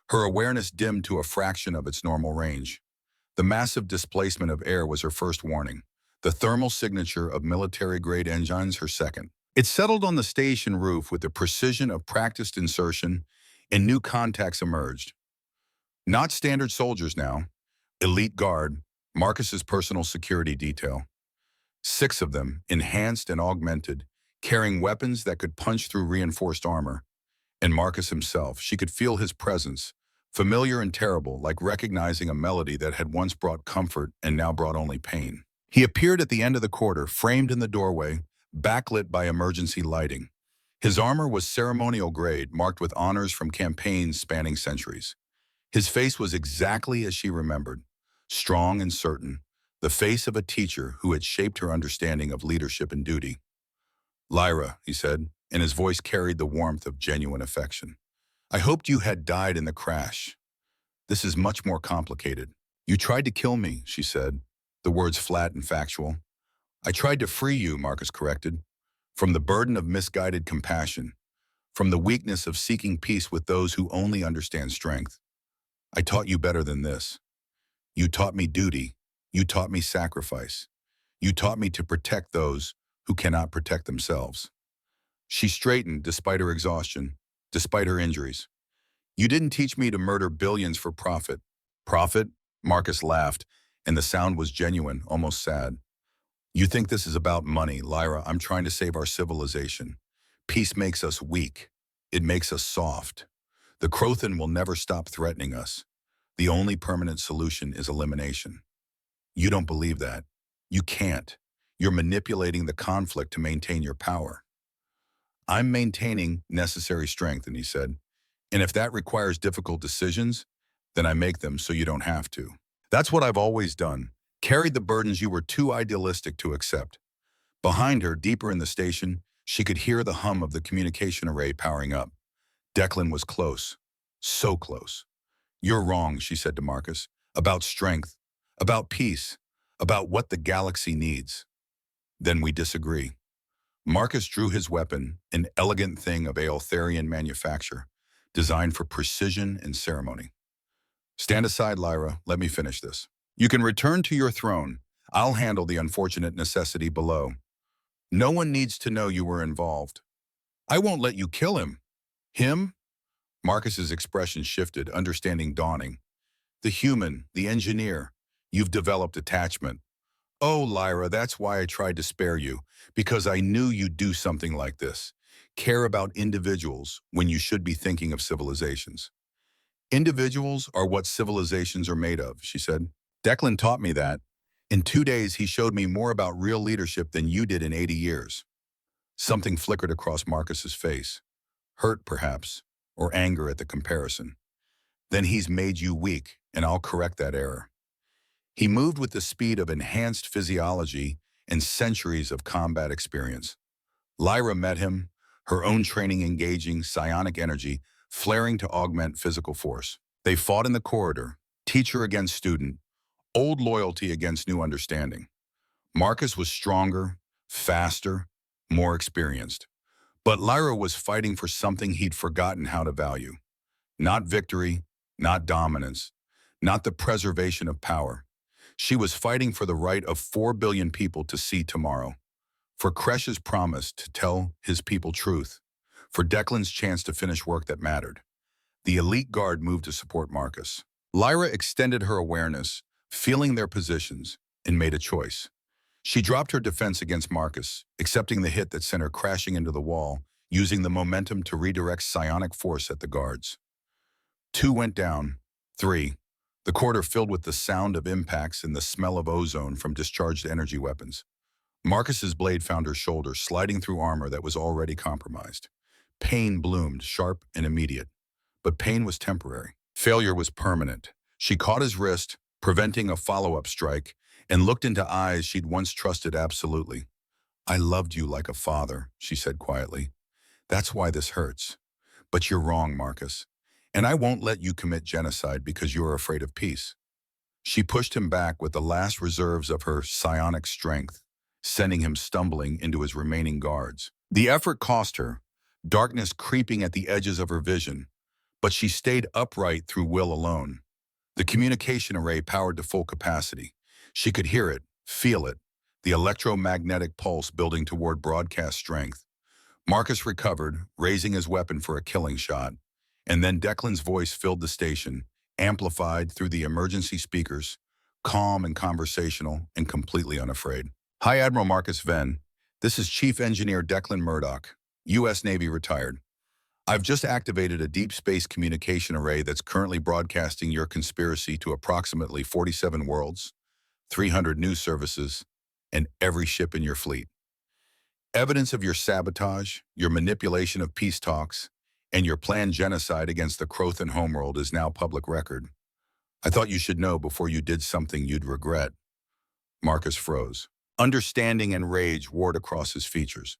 her awareness dimmed to a fraction of its normal range. The massive displacement of air was her first warning, the thermal signature of military-grade engines her second. It settled on the station roof with the precision of practiced insertion, and new contacts emerged. Not standard soldiers now, elite guard, Marcus's personal security detail. 6 of them, enhanced and augmented, carrying weapons that could punch through reinforced armor. And Marcus himself, she could feel his presence, familiar and terrible, like recognizing a melody that had once brought comfort and now brought only pain. He appeared at the end of the corridor, framed in the doorway, backlit by emergency lighting. His armor was ceremonial grade, marked with honors from campaigns spanning centuries. His face was exactly as she remembered, strong and certain, the face of a teacher who had shaped her understanding of leadership and duty. "Lyra," he said, and his voice carried the warmth of genuine affection. "I hoped you had died in the crash. This is much more complicated." "You tried to kill me," she said, the words flat and factual. "I tried to free you," Marcus corrected, "from the burden of misguided compassion, from the weakness of seeking peace with those who only understand strength. I taught you better than this. You taught me duty. You taught me sacrifice. You taught me to protect those who cannot protect themselves." She straightened despite her exhaustion, despite her injuries. "You didn't teach me to murder billions for profit." "Profit?" Marcus laughed, and the sound was genuine, almost sad. "You think this is about money, Lyra. I'm trying to save our civilization. Peace makes us weak. It makes us soft. The Crothan will never stop threatening us. The only permanent solution is elimination. You don't believe that. You can't. You're manipulating the conflict to maintain your power." "I'm maintaining necessary strength," and he said, "and if that requires difficult decisions, then I make them so you don't have to. That's what I've always done, carried the burdens you were too idealistic to accept." Behind her, deeper in the station, she could hear the hum of the communication array powering up. Declan was close, so close. "You're wrong," she said to Marcus, "about strength, about peace, about what the galaxy needs." "Then we disagree." Marcus drew his weapon, an elegant thing of Aeltharian manufacture, designed for precision and ceremony. "Stand aside, Lyra. Let me finish this. You can return to your throne. I'll handle the unfortunate necessity below. No one needs to know you were involved. I won't let you kill him." "Him?" Marcus's expression shifted, understanding dawning. "The human, the engineer. You've developed attachment." "Oh, Lyra, that's why I tried to spare you, because I knew you'd do something like this. Care about individuals when you should be thinking of civilizations." "Individuals are what civilizations are made of," she said. "Declan taught me that. In 2 days, he showed me more about real leadership than you did in 80 years. Something flickered across Marcus's face. Hurt, perhaps, or anger at the comparison. "Then he's made you weak, and I'll correct that error." He moved with the speed of enhanced physiology, and centuries of combat experience. Lyra met him, her own training engaging psionic energy, flaring to augment physical force. They fought in the corridor, teacher against student, old loyalty against new understanding. Marcus was stronger, faster, more experienced. But Lyra was fighting for something he'd forgotten how to value. Not victory, not dominance, not the preservation of power. She was fighting for the right of 4 billion people to see tomorrow, for Kresh's promise to tell his people truth, for Declan's chance to finish work that mattered. The elite guard moved to support Marcus. Lyra extended her awareness, feeling their positions, and made a choice. She dropped her defense against Marcus, accepting the hit that sent her crashing into the wall, using the momentum to redirect psionic force at the guards. 2 went down. 3. The corridor filled with the sound of impacts and the smell of ozone from discharged energy weapons. Marcus's blade found her shoulder, sliding through armor that was already compromised. Pain bloomed, sharp and immediate. But pain was temporary. Failure was permanent. She caught his wrist, preventing a follow-up strike, and looked into eyes she'd once trusted absolutely. "I loved you like a father," she said quietly. "That's why this hurts. But you're wrong, Marcus. And I won't let you commit genocide because you're afraid of peace." She pushed him back with the last reserves of her psionic strength, sending him stumbling into his remaining guards. The effort cost her, darkness creeping at the edges of her vision, but she stayed upright through will alone. The communication array powered to full capacity. She could hear it, feel it, the electromagnetic pulse building toward broadcast strength. Marcus recovered, raising his weapon for a killing shot, and then Declan's voice filled the station, amplified through the emergency speakers, calm and conversational and completely unafraid. "Hi, Admiral Marcus Venn. This is Chief Engineer Declan Murdoch, U.S. Navy retired. I've just activated a deep space communication array that's currently broadcasting your conspiracy to approximately 47 worlds, 300 news services, and every ship in your fleet. Evidence of your sabotage, your manipulation of peace talks, and your planned genocide against the Crothan homeworld is now public record. I thought you should know before you did something you'd regret." Marcus froze. Understanding and rage warred across his features.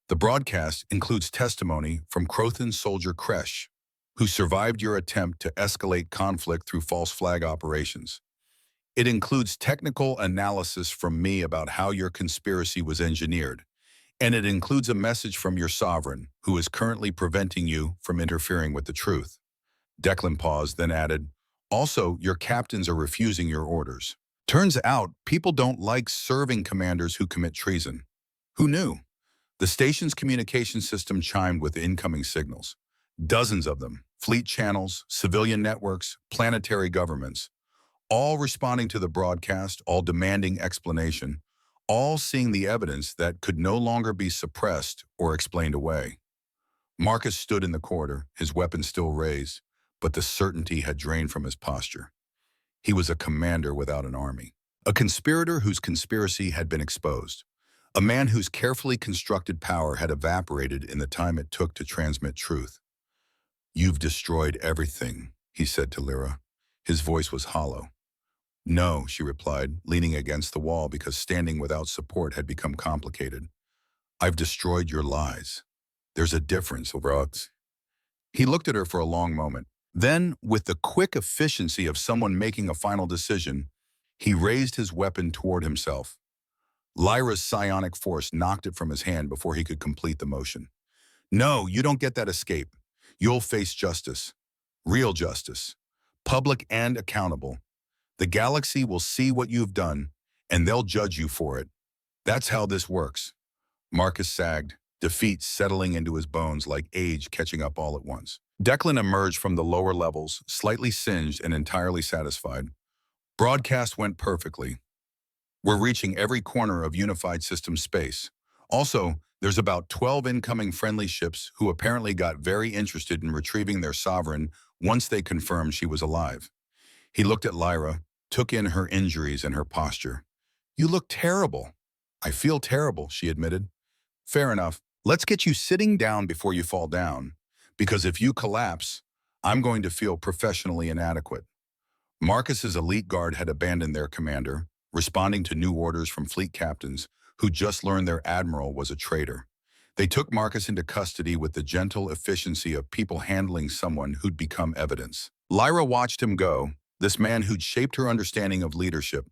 The broadcast includes testimony from Crothan soldier Kresh, who survived your attempt to escalate conflict through false flag operations. It includes technical analysis from me about how your conspiracy was engineered, and it includes a message from your sovereign, who is currently preventing you from interfering with the truth. Declan paused, then added, "Also, your captains are refusing your orders. Turns out, people don't like serving commanders who commit treason." Who knew? The station's communication system chimed with incoming signals. Dozens of them, fleet channels, civilian networks, planetary governments, all responding to the broadcast, all demanding explanation, all seeing the evidence that could no longer be suppressed or explained away. Marcus stood in the corridor, his weapon still raised, but the certainty had drained from his posture. He was a commander without an army, a conspirator whose conspiracy had been exposed, a man whose carefully constructed power had evaporated in the time it took to transmit truth. "You've destroyed everything," he said to Lyra. His voice was hollow. "No," she replied, leaning against the wall because standing without support had become complicated. "I've destroyed your lies. There's a difference, Obrat." He looked at her for a long moment. Then, with the quick efficiency of someone making a final decision, he raised his weapon toward himself. Lyra's psionic force knocked it from his hand before he could complete the motion. "No, you don't get that escape. You'll face justice. Real justice. Public and accountable. The galaxy will see what you've done, and they'll judge you for it. That's how this works." Marcus sagged, defeat settling into his bones like age catching up all at once. Declan emerged from the lower levels, slightly singed and entirely satisfied. "Broadcast went perfectly. We're reaching every corner of unified system space. Also, there's about 12 incoming friendly ships who apparently got very interested in retrieving their sovereign once they confirmed she was alive." He looked at Lyra, took in her injuries and her posture. "You look terrible." "I feel terrible," she admitted. "Fair enough. Let's get you sitting down before you fall down, because if you collapse, I'm going to feel professionally inadequate." Marcus's elite guard had abandoned their commander, responding to new orders from fleet captains who just learned their admiral was a traitor. They took Marcus into custody with the gentle efficiency of people handling someone who'd become evidence. Lyra watched him go, this man who'd shaped her understanding of leadership,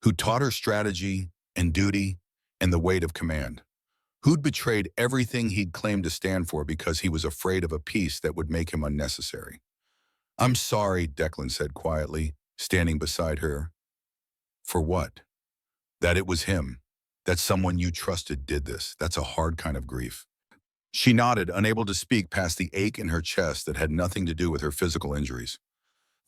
who taught her strategy and duty and the weight of command, who'd betrayed everything he'd claimed to stand for because he was afraid of a peace that would make him unnecessary. "I'm sorry," Declan said quietly, standing beside her. "For what?" "That it was him. That someone you trusted did this. That's a hard kind of grief." She nodded, unable to speak past the ache in her chest that had nothing to do with her physical injuries.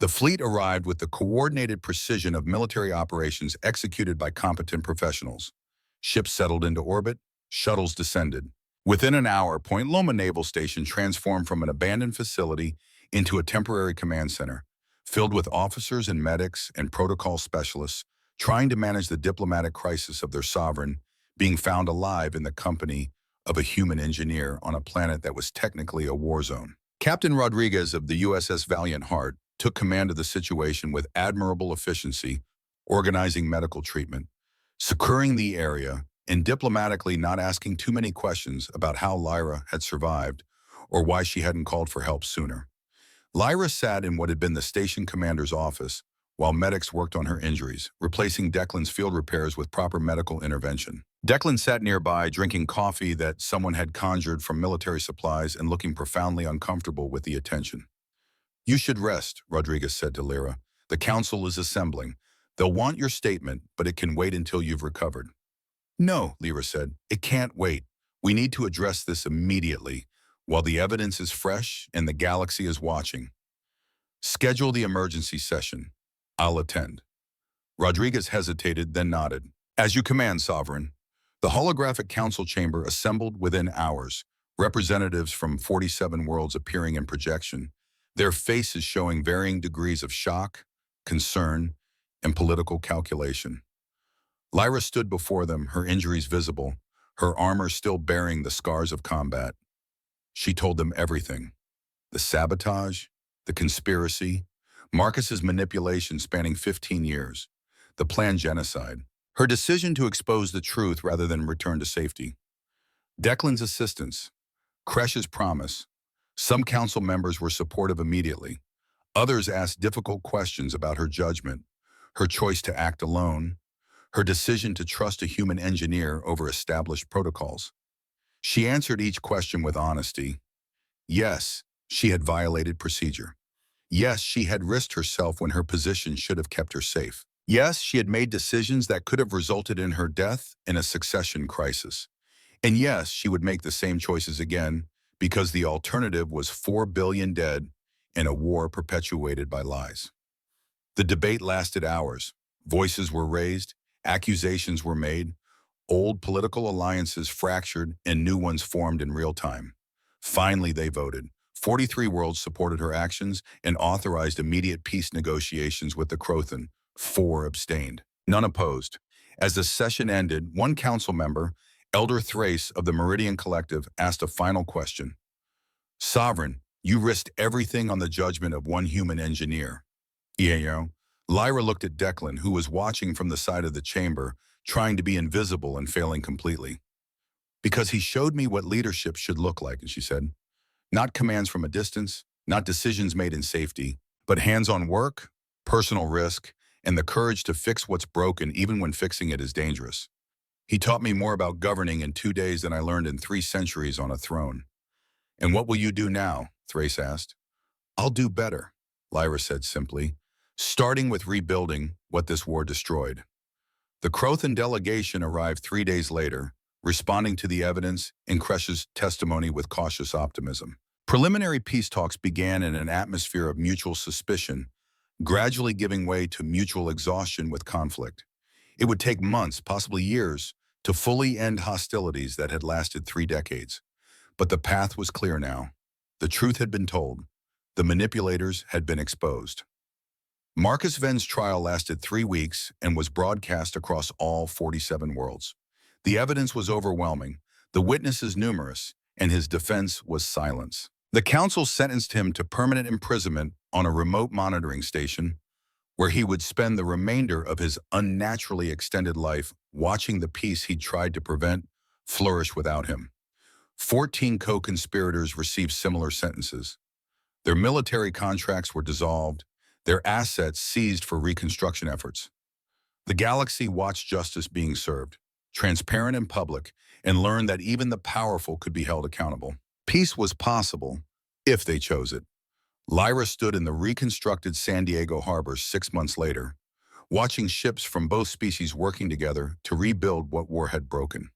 The fleet arrived with the coordinated precision of military operations executed by competent professionals. Ships settled into orbit, shuttles descended. Within an hour, Point Loma Naval Station transformed from an abandoned facility into a temporary command center, filled with officers and medics and protocol specialists trying to manage the diplomatic crisis of their sovereign being found alive in the company of a human engineer on a planet that was technically a war zone. Captain Rodriguez of the USS Valiant Heart took command of the situation with admirable efficiency, organizing medical treatment, securing the area, and diplomatically not asking too many questions about how Lyra had survived or why she hadn't called for help sooner. Lyra sat in what had been the station commander's office while medics worked on her injuries, replacing Declan's field repairs with proper medical intervention. Declan sat nearby, drinking coffee that someone had conjured from military supplies and looking profoundly uncomfortable with the attention. "You should rest," Rodriguez said to Lyra. "The council is assembling. They'll want your statement, but it can wait until you've recovered." "No," Lyra said. "It can't wait. We need to address this immediately, while the evidence is fresh and the galaxy is watching. Schedule the emergency session. I'll attend." Rodriguez hesitated, then nodded. "As you command, Sovereign." The holographic council chamber assembled within hours, representatives from 47 worlds appearing in projection, their faces showing varying degrees of shock, concern, and political calculation. Lyra stood before them, her injuries visible, her armor still bearing the scars of combat. She told them everything. The sabotage, the conspiracy, Marcus's manipulation spanning 15 years, the planned genocide, her decision to expose the truth rather than return to safety. Declan's assistance, Kresh's promise. Some council members were supportive immediately. Others asked difficult questions about her judgment, her choice to act alone, her decision to trust a human engineer over established protocols. She answered each question with honesty. Yes, she had violated procedure. Yes, she had risked herself when her position should have kept her safe. Yes, she had made decisions that could have resulted in her death in a succession crisis. And yes, she would make the same choices again because the alternative was 4 billion dead and a war perpetuated by lies. The debate lasted hours. Voices were raised, accusations were made, old political alliances fractured and new ones formed in real time. Finally, they voted. 43 worlds supported her actions and authorized immediate peace negotiations with the Crothan. 4 abstained. None opposed. As the session ended, one council member, Elder Thrace of the Meridian Collective, asked a final question. "Sovereign, you risked everything on the judgment of one human engineer." "Yeah." Lyra looked at Declan, who was watching from the side of the chamber, trying to be invisible and failing completely. "Because he showed me what leadership should look like," she said. "Not commands from a distance, not decisions made in safety, but hands-on work, personal risk, and the courage to fix what's broken even when fixing it is dangerous. He taught me more about governing in 2 days than I learned in 3 centuries on a throne." "And what will you do now?" Thrace asked. "I'll do better," Lyra said simply, starting with rebuilding what this war destroyed. The Crothan delegation arrived 3 days later, responding to the evidence in Kresh's testimony with cautious optimism. Preliminary peace talks began in an atmosphere of mutual suspicion, gradually giving way to mutual exhaustion with conflict. It would take months, possibly years, to fully end hostilities that had lasted 3 decades. But the path was clear now. The truth had been told. The manipulators had been exposed. Marcus Venn's trial lasted 3 weeks and was broadcast across all 47 worlds. The evidence was overwhelming, the witnesses numerous, and his defense was silence. The council sentenced him to permanent imprisonment on a remote monitoring station, where he would spend the remainder of his unnaturally extended life watching the peace he'd tried to prevent flourish without him. 14 co-conspirators received similar sentences. Their military contracts were dissolved, their assets seized for reconstruction efforts. The galaxy watched justice being served, transparent and public, and learned that even the powerful could be held accountable. Peace was possible, if they chose it. Lyra stood in the reconstructed San Diego harbor 6 months later, watching ships from both species working together to rebuild what war had broken.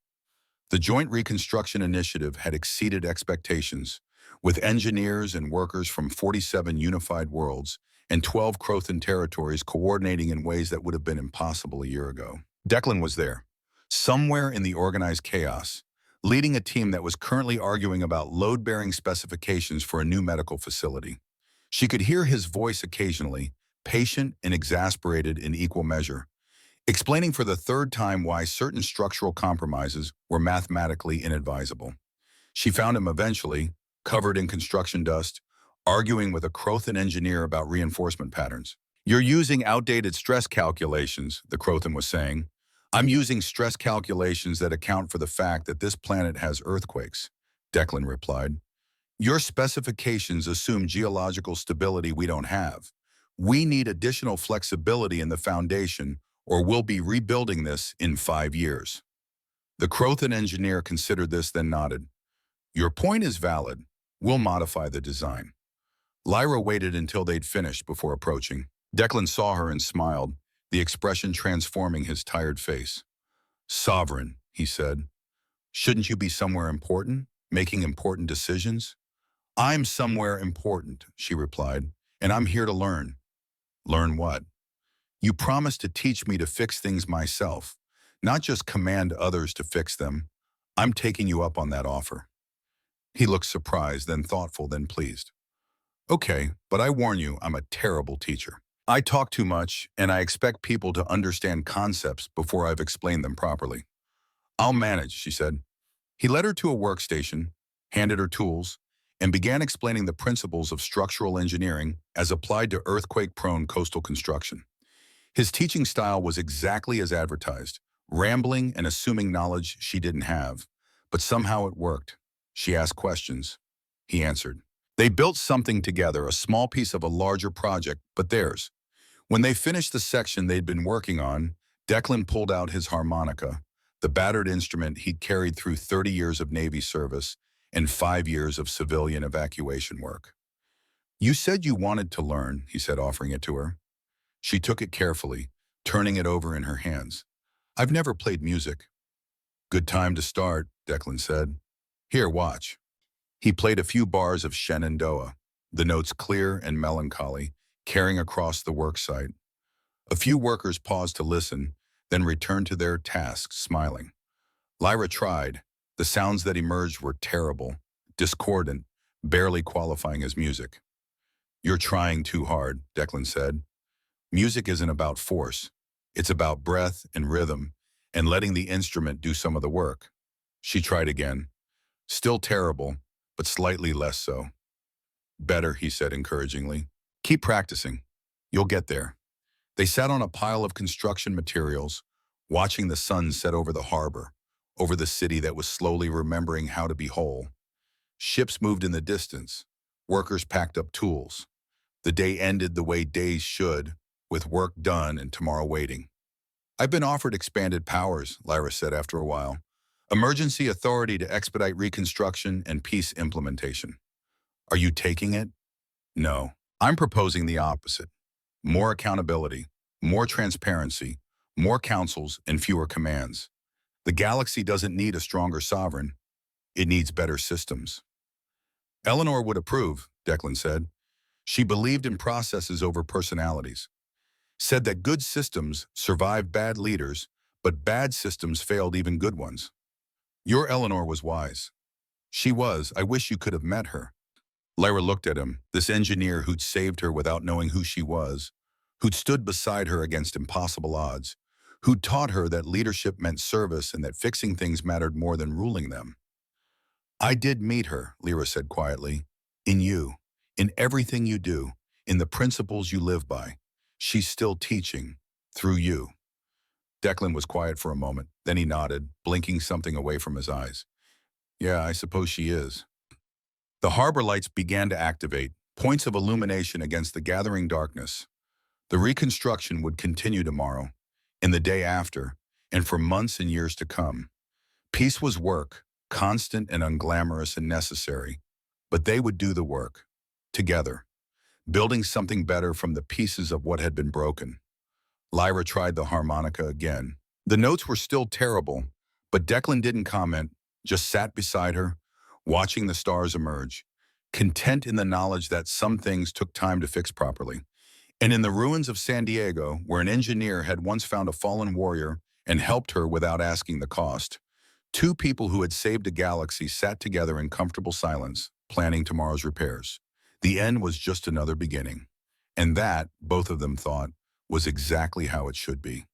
The Joint Reconstruction Initiative had exceeded expectations, with engineers and workers from 47 unified worlds and 12 Crothan territories coordinating in ways that would have been impossible a year ago. Declan was there, somewhere in the organized chaos, leading a team that was currently arguing about load-bearing specifications for a new medical facility. She could hear his voice occasionally, patient and exasperated in equal measure, explaining for the third time why certain structural compromises were mathematically inadvisable. She found him eventually, covered in construction dust, arguing with a Crothan engineer about reinforcement patterns. "You're using outdated stress calculations," the Crothan was saying. "I'm using stress calculations that account for the fact that this planet has earthquakes," Declan replied. "Your specifications assume geological stability we don't have. We need additional flexibility in the foundation, or we'll be rebuilding this in 5 years." The Crothan engineer considered this, then nodded. "Your point is valid. We'll modify the design." Lyra waited until they'd finished before approaching. Declan saw her and smiled, the expression transforming his tired face. "Sovereign," he said. "Shouldn't you be somewhere important, making important decisions?" "I'm somewhere important," she replied, "and I'm here to learn." "Learn what?" "You promised to teach me to fix things myself, not just command others to fix them. I'm taking you up on that offer." He looked surprised, then thoughtful, then pleased. "Okay, but I warn you, I'm a terrible teacher. I talk too much, and I expect people to understand concepts before I've explained them properly." "I'll manage," she said. He led her to a workstation, handed her tools, and began explaining the principles of structural engineering as applied to earthquake-prone coastal construction. His teaching style was exactly as advertised, rambling and assuming knowledge she didn't have, but somehow it worked. She asked questions. He answered. They built something together, a small piece of a larger project, but theirs. When they finished the section they'd been working on, Declan pulled out his harmonica, the battered instrument he'd carried through 30 years of Navy service and 5 years of civilian evacuation work. "You said you wanted to learn," he said, offering it to her. She took it carefully, turning it over in her hands. "I've never played music." "Good time to start," Declan said. "Here, watch." He played a few bars of Shenandoah, the notes clear and melancholy, carrying across the worksite. A few workers paused to listen, then returned to their tasks, smiling. Lyra tried. The sounds that emerged were terrible, discordant, barely qualifying as music. "You're trying too hard," Declan said. "Music isn't about force. It's about breath and rhythm, and letting the instrument do some of the work." She tried again. Still terrible, but slightly less so. "Better," he said encouragingly. "Keep practicing. You'll get there." They sat on a pile of construction materials, watching the sun set over the harbor, over the city that was slowly remembering how to be whole. Ships moved in the distance. Workers packed up tools. The day ended the way days should, with work done and tomorrow waiting. "I've been offered expanded powers," Lyra said after a while. "Emergency authority to expedite reconstruction and peace implementation." "Are you taking it?" "No. I'm proposing the opposite. More accountability, more transparency, more councils, and fewer commands. The galaxy doesn't need a stronger sovereign. It needs better systems." "Eleanor would approve," Declan said. She believed in processes over personalities. Said that good systems survive bad leaders, but bad systems failed even good ones. "Your Eleanor was wise." "She was. I wish you could have met her." Lyra looked at him, this engineer who'd saved her without knowing who she was, who'd stood beside her against impossible odds, who'd taught her that leadership meant service and that fixing things mattered more than ruling them. "I did meet her," Lyra said quietly. "In you, in everything you do, in the principles you live by. She's still teaching, through you." Declan was quiet for a moment. Then he nodded, blinking something away from his eyes. Yeah, I suppose she is. The harbor lights began to activate, points of illumination against the gathering darkness. The reconstruction would continue tomorrow, and the day after, and for months and years to come. Peace was work, constant and unglamorous and necessary, but they would do the work, together, building something better from the pieces of what had been broken. Lyra tried the harmonica again. The notes were still terrible, but Declan didn't comment, just sat beside her, watching the stars emerge, content in the knowledge that some things took time to fix properly. And in the ruins of San Diego, where an engineer had once found a fallen warrior and helped her without asking the cost, two people who had saved a galaxy sat together in comfortable silence, planning tomorrow's repairs. The end was just another beginning. And that, both of them thought, was exactly how it should be.